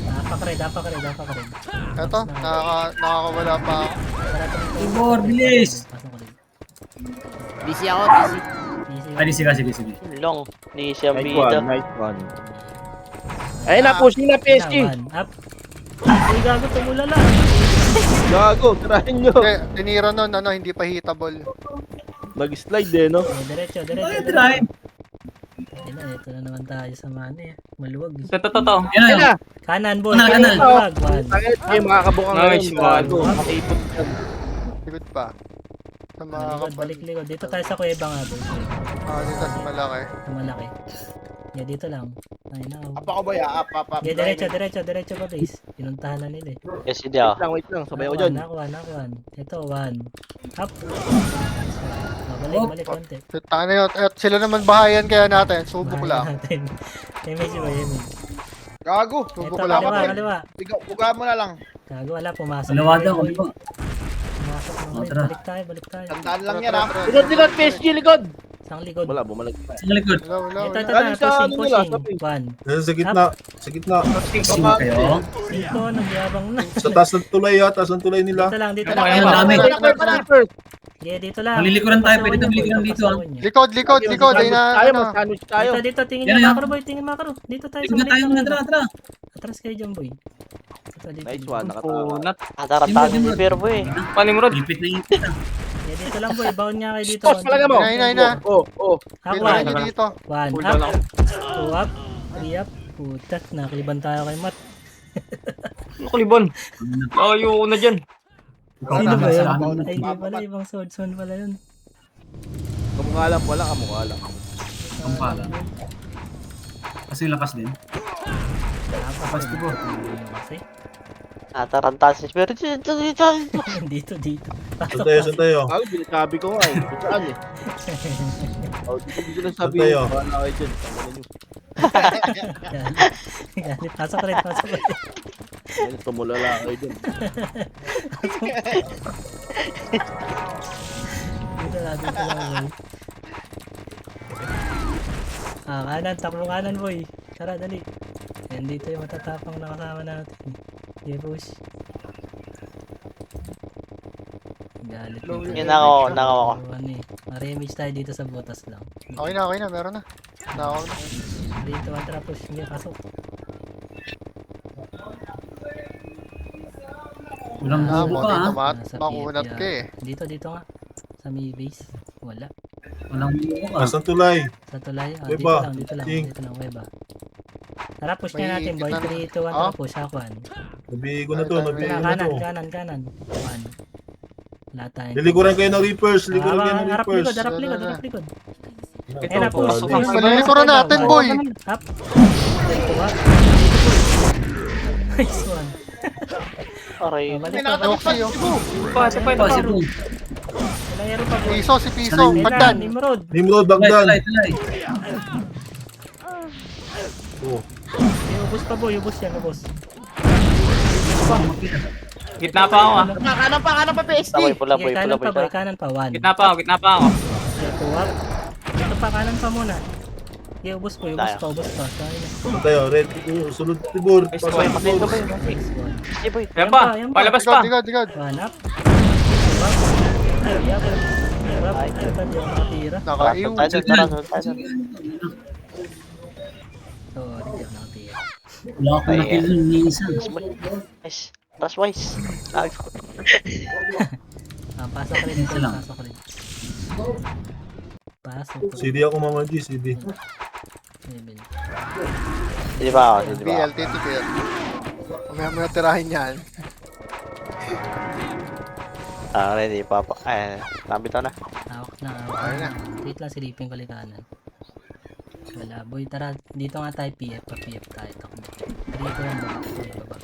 Dapa ka rin. Eto, nakakawala pa ako. Tara, tara. Tibor, bilis! Pasok ko rin. Busy ako. Ay, sige. Long. Di siya Nice bida. one. Ayun na, pushing na PSG. Up. Uy, gago, tumulala. Gago, tirahin nyo. Hindi, tinira nun, hindi pa hitable. Nag-slide eh, no? Diretso. Ay, tirahin. Ito na naman tayo sa maluwag. Ito. Yan na. Kanan boy. Kanan. Maluwag. 1. Tangit, makakabuka Nice ngayon. one. Gago, nakaipot yan. Likod pa. Sa mga Balik likod. Dito tayo sa kuweba nga boy. dito sa malaki. Sa malaki. Yeah, dito lang. Ay na. Apa ko boy, up. Yeah, diretso pa guys. Pinuntahan na nila eh. Yes, hindi ako. Wait lang, sabay ako dyan. Nakuha. Ito, 1. Up. Balik konti. Tanga na yun. Sila naman bahayan kaya natin. Subok lang. Natin. Image ba, image. Gago. Subok Ito, lang. kaliwa. Buga mo na lang. Gago, wala, pumasok. Kalawa daw, Boy. di ba? Pumasok na, boy. Tara. Balik tayo. Tandaan lang yan ha. Likod, PSG, likod. Isang likod. Wala, bumalik. Sa likod. Wala. Ito, Galing sa ano nila, pushing. 1. Nasa sa gitna. Sa gitna. Sino kayo? 5, nagyabang na. Sa taas ng tulay taas ng tulay nila. Dito Ano lang. kaya dami? Yeah, dito lang. Malilikuran tayo, pwede tayo malilikuran dito, ah. Likod. Ay na, Tayo, mas sandwich tayo. Dito, tingin Yan, yung yan. macro boy, tingin macro. Dito tayo Tignan tayo mga tara. Atras kayo dyan boy. Dito. Nice one, nakatawa. Punat. Tarantado si Perbo eh. Panimrod. Ipit na ipit ah. Yeah, dito lang boy, bound nga kayo dito. Boss, palagay mo. Ina. Oh. Kailangan nyo dito. 1 Cool up, down ako. 2 up, 3 up. Putat, nakiliban tayo kay Matt. Kulibon. Layo ko na dyan. Ikaw Sino tama ba sa yun? amin. Ay, di pala, ibang sword pala yun. Kamukha lang, wala kamukha lang. Ang pala. Kasi lakas din. Tapos diba? Kasi, Tarantado si Perbo. dito. Saan tayo? Gago, sinasabi ko nga eh. Kung saan eh. Oh, dito lang sabi Tayo. ko. Wala kayo dyan. Tanggalin nyo. Galit, pasok rin. Ayun, tumulala kayo dyan. Dito lang boy. Kanan, takbo kanan boy. Tara, dali. Yan dito yung matatapang na kasama natin. Yeah, push. Galit. Yun ako. Ma-remage tayo dito sa butas lang. Okay na. Meron na. Nakaw na. Dito, tara push. Hindi, pasok. Walang bubo pa ah. Nasa Makunat PFR. ka eh. Dito nga. Sa may base. Wala. Walang bubo ka. Taas ng tulay. Sa tulay. Weba. Dito lang. Ting. Weba. Tara, push May na natin boy. kita 3, 2, 1, na- tara Ah? push. Hakuan. Nabigo na to. Kanan. 1. Wala tayo. Lilikuran kayo ng Reapers. Lilikuran kayo ng Harap Reapers. likod. Ito, Ayun na, push. pasok push. ka. Malilikuran natin, boy. Up. Nice one. Aray. Balik May pa. nakatapos Yoxi, pa. Pa, ito pa. Walang yaro pa boy. Si Piso. Ayun na, Pagdan. Nimrod. Nimrod, Bagdan. Tulay. Oh. Ubus pa boy, ubus yan, ubus. Gitna pa ako ah. Kanan pa, PSD. Boy, pula Sige, boy, kanan pula boy. pa boy, kanan pa. 1. Gitna pa ako, gitna pa ako. Sige, 2 up. Ito pa, kanan pa muna. Sige, ubos po, ubos Tayo. pa, ubos pa. Tayo na. Ano tayo? Red. Sunod tibor. Boy, Pasok patay to tibor. boy. Next one. Sige boy. Yan pa, yan pa. palabas pa. Digod. 1 up. 2 up. Ay, up. Up. Ay, ba't yung nakatira? Nakaiw. Tayo dun, tara, tayo dun. Sorry, di ako nakatira. Wala akong nakil ni isa. Nice. That's wise. Pasok rin ito lang. Pasok rin. Pasok rin. CD ako, Mama G. CD. Level. Hindi ba ako? Hindi ba ako? BLT to BL. Mamaya mo na tirahin yan. Ready, papa. Ay, nabitaw na. Hawak na. Ayun na. Wait lang, silipin ko likanan. Wala, boy. Tara, dito nga tayo PF. Pa-PF tayo. Takbo. Dito lang baba. Baba.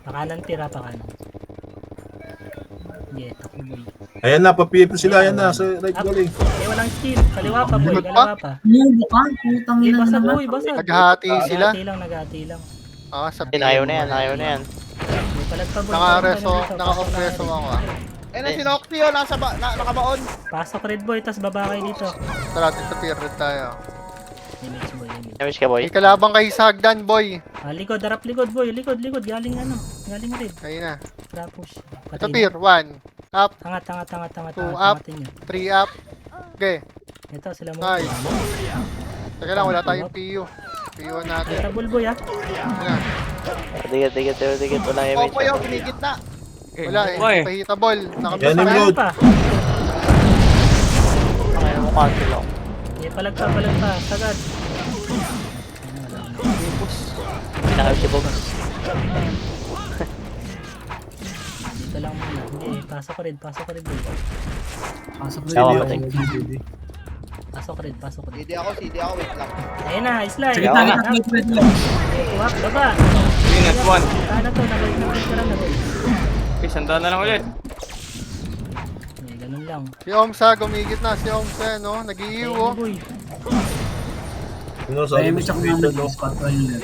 Pakanan, tira pakanan. Yeah, takbo boy. Ayan na, pa-PF sila. Ayan na, sa right Up. galing. Walang skill. Kaliwa pa boy. Likod pa? Kaliwa pa. Yung bukang, putang Hindi, ina basag naman. boy. Basag. Naghahati sila. Nagati lang. Ah, sa Ayaw na yan. May palag pa boy. Naka-reso, Pasok na naka-off dito. reso ako ah. Eh, na si Noxy yun, nakabaon. Pasok red boy, tas baba kayo dito. Tara, dito pier red tayo. Image boy, image. Namiss ka boy. May kalabang kay sa hagdan, boy. Likod, harap likod boy. Likod. Galing red. Ayun na. Tara push. Ito pier, 1. Up, Angat. Two up. Angatin nyo. 3 up. Okay. Ito sila mo. Nice. Teka lang, wala tayong PU. PU natin. Ito bulboy ha. Ayan. Tigit. Walang image. Popo yung pinigit na. Wala eh. Oy. Pahitable. Yan Nakapisa yung na. load. pa. Kaya mo cancel ako. Palag pa. Sagad. Pinakal si Bob. Dito lang muna. Hindi, pasok red boy. Pasok Yawa rin. patay. CD. Pasok red. CD ako, wait lang. Ayun na, slide. Sige, Yawa. Tuwak, baba. Sige, net 1. Sana to, nabalik ka lang na boy. Okay, sandaan na lang ulit. Ganun lang. Si Omsa, gumigit na. Si Omsa, no? Nag-iiw, oh. Boy. Ano, sabi mo Image sa ako data, naman. no? Spot toilet.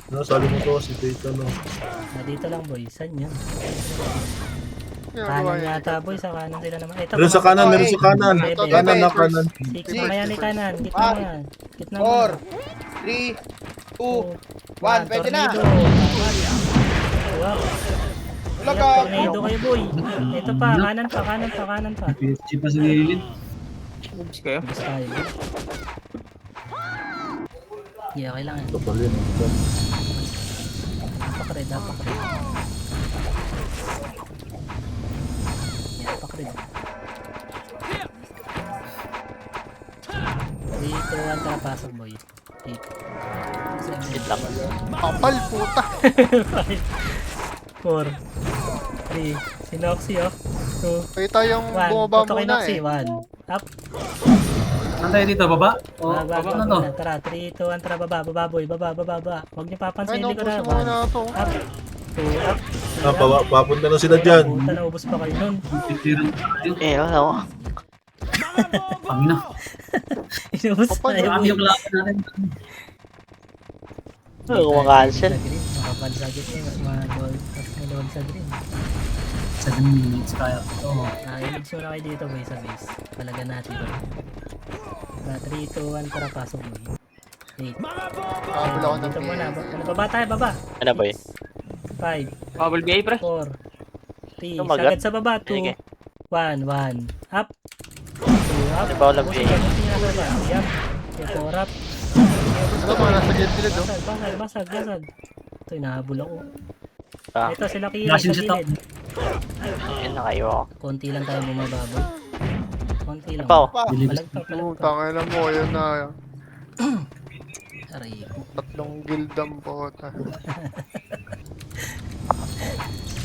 Ano, sabi mo to, si data, no? Dito lang boy. Saan yun? Yan, Kanan buhay. yata boy. Sa kanan sila naman. Ito, Meron sa kanan, meron sa kanan. Bebe. Kanan na kanan. Six mo yan ni kanan. Gitna mo yan. Gitna mo. 4, 3, 2, 1. Pwede na. Wow. Wala ka. Tornado kayo boy. Ito pa. Kanan pa. PSG pa sa gilid. Oops kayo. Gusto tayo boy. Yeah, okay lang yan. Kapal yun. Dapak red. Yeah, dapak red. Dito, ang pasok boy. Dito. Hit lang. Kapal, puta. 4 3 si Noxy oh 2 Kita yung 1 bumaba Tutok kay muna Noxy eh. 1 up Saan tayo dito, baba? O, baba baba na to. tara 3 2 1 tara baba boy baba huwag niyo papansin Ano, yung likod puso na muna ito. up 2 up Ah, papunta na sila dyan. puta naubos pa kayo nun Titiran tayo. Wala ako. Pangina. inubos Kapal, tayo Marami boy yung klase natin. Kumakancel. makapansagit niya mas maluwag sa green 7 minutes kaya. Oo. image muna kayo dito boy sa base palagan natin boy na 3 2 1 tara pasok boy 8 Kabula ko ng dito muna PU. baba tayo baba Ano boy? 5 Bubble BA pre. 4 3 Tumagat. sagad sa baba 2 Sige. 1 up 2 up Di ba walang Push PA? ka, push nyo na sa baba. Yup. 4 up Ito mga nasa gilid, oh. basag ito inahabol ako Ah. ito sila kiri Flashing sa shot up. gilid Yun na kayo ako. konti lang tayo bumababol konti lang Ikaw. palag pa Putang ina mo, yun na. aray ko 3 gildam po.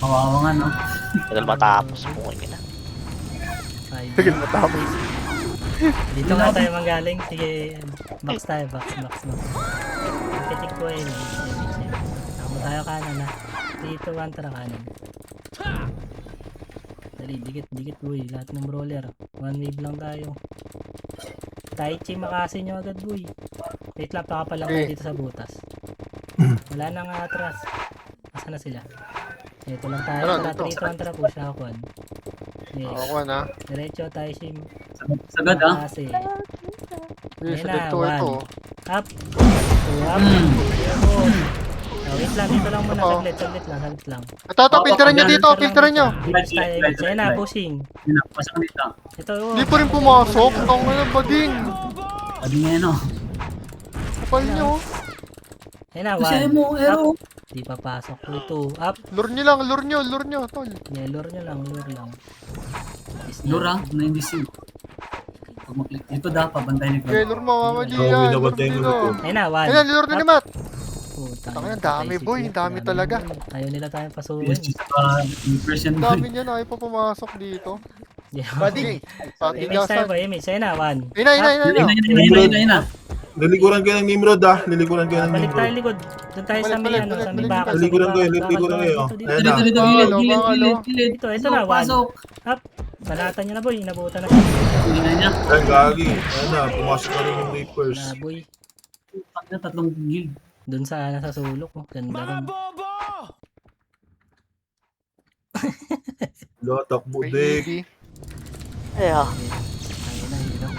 Kawawa nga, no? Tagal matapos. Pungin na. 5 Tigil matapos. dito nga tayo manggaling sige box titik ko yun tama tayo kanan ha dito 1 tara kanan dali dikit boy lahat ng brawler 1 wave lang tayo Tai Chi makasin nyo agad boy wait lang pakapalang tayo dito sa butas Wala nang atras. Asa na sila? Ito lang tayo. Tara, Tara, dito. 3 tara, push ako. Yes. Ako na. Diretso tayo sim. Sagad ah. Kasi. Yes, Ayun na, ito. Up. 2 up. Yun. Wait lang, dito lang muna. Oo. Saglit lang. Ito, filteran nyo dito, filteran nyo. Push tayo. Ayun na, pushing. Yun na, pasok ka dito. Ito, Hindi pa rin pumasok. Ang ano, bading. Sabi nga yun, oh. Kapal nyo. Ayun na, Kasi 1. mo, Up. Di pa pasok. 2 up. Lure nyo lang, lure nyo, tol. Yeah, lure lang. Lura, na hindi sim. Pag maklik dito dapat, bantay ni Okay, Gab. lure mo, mamali Oo, yan. binabantay Lure ko nyo. ito. Ayun na, 1. Ayan, lure na ni Matt. Putang Ang ina, dami, patay si boy. Kit. Dami talaga. Ayaw nila tayong pasukin. Yes, impression Ang mo. dami nyo na, ayaw pa pumasok dito. Yeah. Bading. Image tayo Patigasan. ba? Image. Ayun na, 1. Ayun na. Lilikuran kayo ng Nimrod Lilikuran kayo ng Balik tayo Nimrod. likod. Doon tayo sa may Balik, ano, balik, sa may balik, bakal. Lilikuran kayo, lilikuran kayo. Dito, Ayan Dito, na. dito, Bangalo, gilid, bangalo. gilid. Dito, ito na, 1. Pasok. Up. Balatan nyo na boy, nabutan na. Tingnan na niya. Ayan, gagi. Ayan na, pumasok na rin yung Reapers. Naboy. Tatlong guild. Doon sa nasa sulok. Oh. Ganda rin. Wala, takbo, May dik. ED. Yeah. Ayun na, hirap.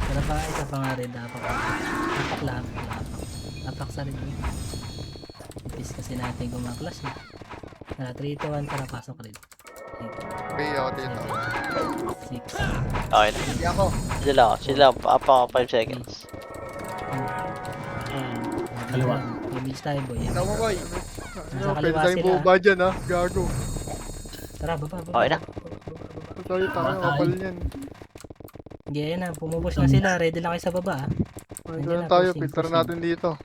Pero pa, isa pa nga rin. Lapak. Lapak sa rin. Ipis kasi natin kumaklas eh. Tara, 3, 2, 1, tara, pasok rin. Bay ako dito. 6. Okay na. Hindi ako. Sila, apa 5 seconds. Kaliwa. Image tayo boy. Ito mo, boy. Nasa Pwede kaliwa tayong sila. buba dyan, ha. Gago. Tara, baba. Okay na. Ito tayo, kapal niyan. Ganyan na, pumubos na sila. Ready lang kayo sa baba. Ito na tayo, filter natin dito.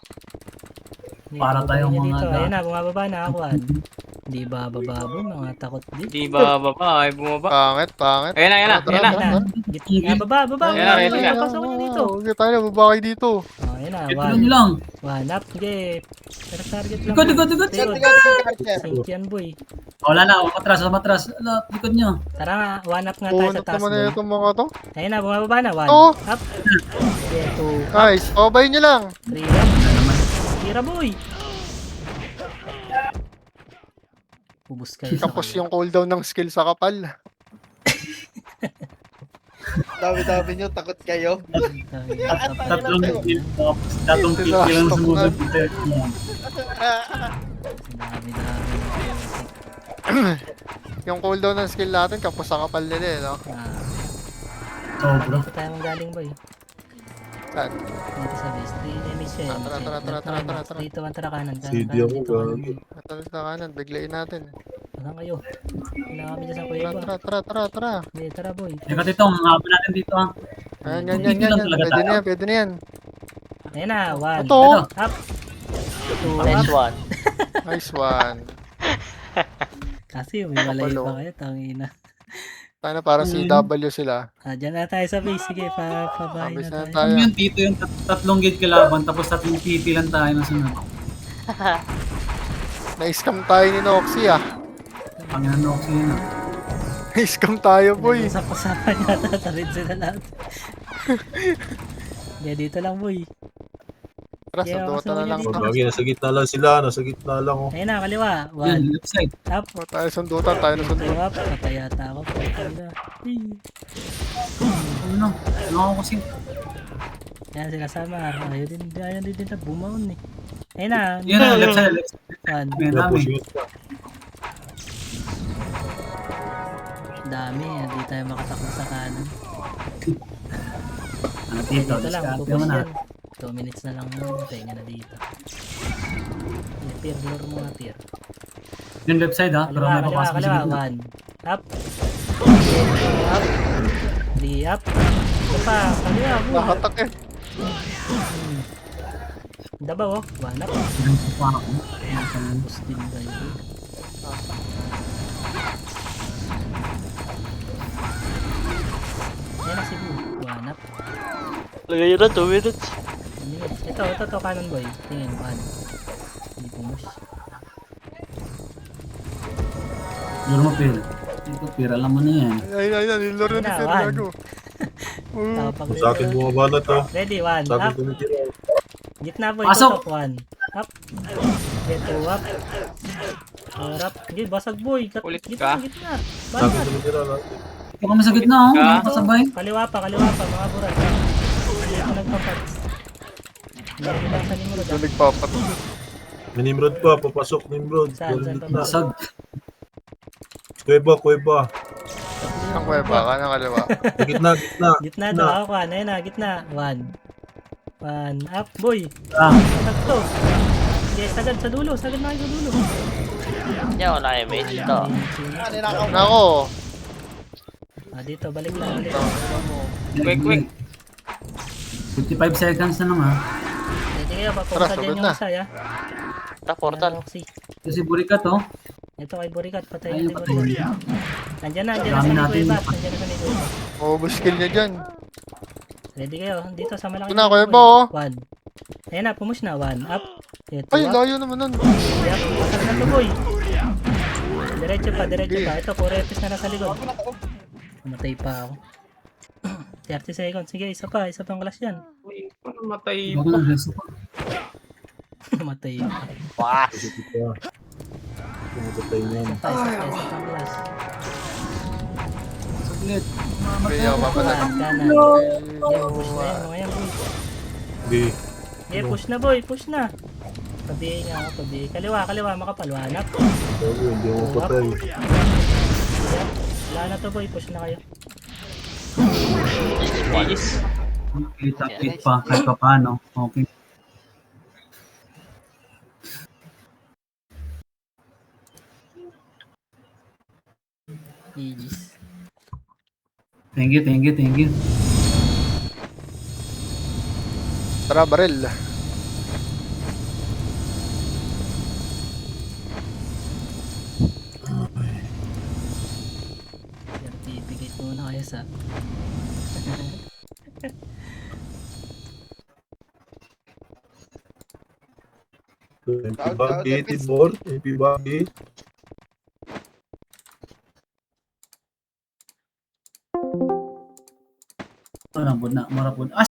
Para tayong mga dito. ga- Ayun na, bumababa na ako. Hindi ba bababo? Mga takot din. Di ba baba? Ay bumaba. Pangit. Ayan na. Tara, Ayun na. Gitna, baba. Ayan na, ready na. Pasok nyo dito. Okay tayo na, baba kayo dito. Oh, ayun na, Ito 1. lang. 1 up. Sige. Pero target lang. Likod. Archer. Sink yan boy. Wala na, matras. Ala, likod nyo. Tara nga, 1 up nga tayo sa Punot taas naman na boy. itong mga to. Ayun na, bumababa na. 1 Oo. up. Sige, 2 Guys, pabay nyo lang. 3 up. Tira boy. Ubus kayo sa Tapos yung cooldown ng skill sa kapal. Dami-dami nyo, takot kayo. Tatlong guild. Tatlong guild lang sumunod. Dami. Yung cooldown ng skill natin, kapos sa kapal nila eh, no? Sobra. Dito tayo manggaling boy. Saan? Dito sa base. 3 enemies siya. Tara. Dito man tara kanan. CD ako, Dito kanan. gagi. Ito sa kanan, biglayin natin. Saan kayo? Kailangan kami dyan sa kuya ba? Tara. Hindi, tara boy. Teka dito, ang hapon natin dito ha. Yan. Dito lang talaga Pwede na yan. Ayan na, 1. Ito. Up. 2 up. Nice one. Nice one. Kasi umiwalay Kapalo. pa kayo, tangina. Sana para CW sila. Dyan na tayo sa base. Sige, pabahay Mabilis na na tayo. tayo. Yung tito yung tatlong guild kalaban, tapos tatlong TP lang tayo na sunod. Na-scam tayo ni Noxy ah. Panginoon no, sino na. Na-scam tayo boy. Sa pasapan yata, tarid sila lahat. Hindi, dito lang boy. Tara, Yeah, sundota na lang. dito. Gagi, nasa gitna lang sila. Nasa gitna lang, oh. Ayun na, kaliwa. Yan, 1 left side. up. Tayo sundutan, tayo na 2 sundutan. up. Patay yata ako. Patay. Ano? Ano ako kasi? Yan sila Samar. Ayaw din na bumaon eh. Ayun na. Yan na, left side. 1. May dami. Tapos yun. Dami. Hindi tayo makatakbo sa kanan. Ano dito? Dito lang. Discard Pupus mo na. yan. 2 minutes na lang naman. Pahinga na dito. Pier, lure mo nga pier. Yung left side ha, pero may papasok sa Kaliwa. gitna. 1 up. 3 up. Ito pa. Kaliwa. Nakatak eh. Dabaw oh. 1 up. Ganito pa ako. Pangubos din tayo. Yan na si Boo. 1 up. Lagay yun na, 2 minutes. 2 minutes. Ito kanon boy. Tingin 1. Hindi pumus. Luro mo, Phil. Dito, pira lang mo na yan. Ayun, nilor na ni Sir Gago. Tapos Sa akin bumaba na to. Ready, 1 Sa akin up. tumitira. Gitna boy, Pasok! tutok. 1. Up. Get 2 up. Harap. Hindi, basag boy. Ulit Gitna, ka. gitna. Sabi Banat. ko nila natin. Ito kami sa gitna, oh. Ka? Kasabay. Kaliwa pa, mga burat. Hindi ako nagpapats. Meron lang sa Nimrod. Yung nagpapat. May Nimrod pa, papasok Nimrod. Saan Gitna. pa ba? Basag. Kuweba. Ang kuweba ka ng kaliwa. Gitna, gitna. Gitna to, ako ka. Ayun na, gitna. 1. 1 up, boy. Ah. Sagad to. Okay, sagad sa dulo. Sagad na kayo sa dulo. Yan, wala kayo mate dito. Ah, ninakaw mo. Nako. Dito, balik lang. Quick. 55 seconds na lang, ha. Hindi kayo, Tara, papunta sugod dyan yung na. isa, ya. Ta, portal. Roxy. Ito si Burikat, oh. Ito kay Burikat, patay Ayun, na si patay. Burikat. Nandiyan na Dami sa natin. Nicoy Bat. Nandiyan na sa Nicoy Bat. Maubos skill niya dyan. Ready kayo, dito sa malaki. Ito na, kuya ba, oh. 1. Ayun na, pumush na. 1 up. Okay, 2 Ay, up. layo naman nun. Yep, pasal na to, boy. Diretso pa. Ito, 4 FPS na nasa likod. Matay pa ako. 30 seconds. Sige, isa pa ang clash yan. Uy, paano matay Bago pa? lang, resto pa. Matay pa. Wah! Pumatay niyan. Isa pang clash. Saglit. Kaya papatay. Kanan. Yeah, push na yan. Mga yan, boy. Hindi. Yeah, push na, boy. Push na. Pabihin nga ako, pabihin. Kaliwa, makapal. Wanap. Sabi, hindi mo patay. Wala na to, boy. Push na kayo. Yes. Okay, takit pa. Kahit pa paano. Okay. Aegis. Thank you. Tara, baril. Certificate muna kayo sa... MP Baggy, Tidbor. MP Baggy. Marapod na.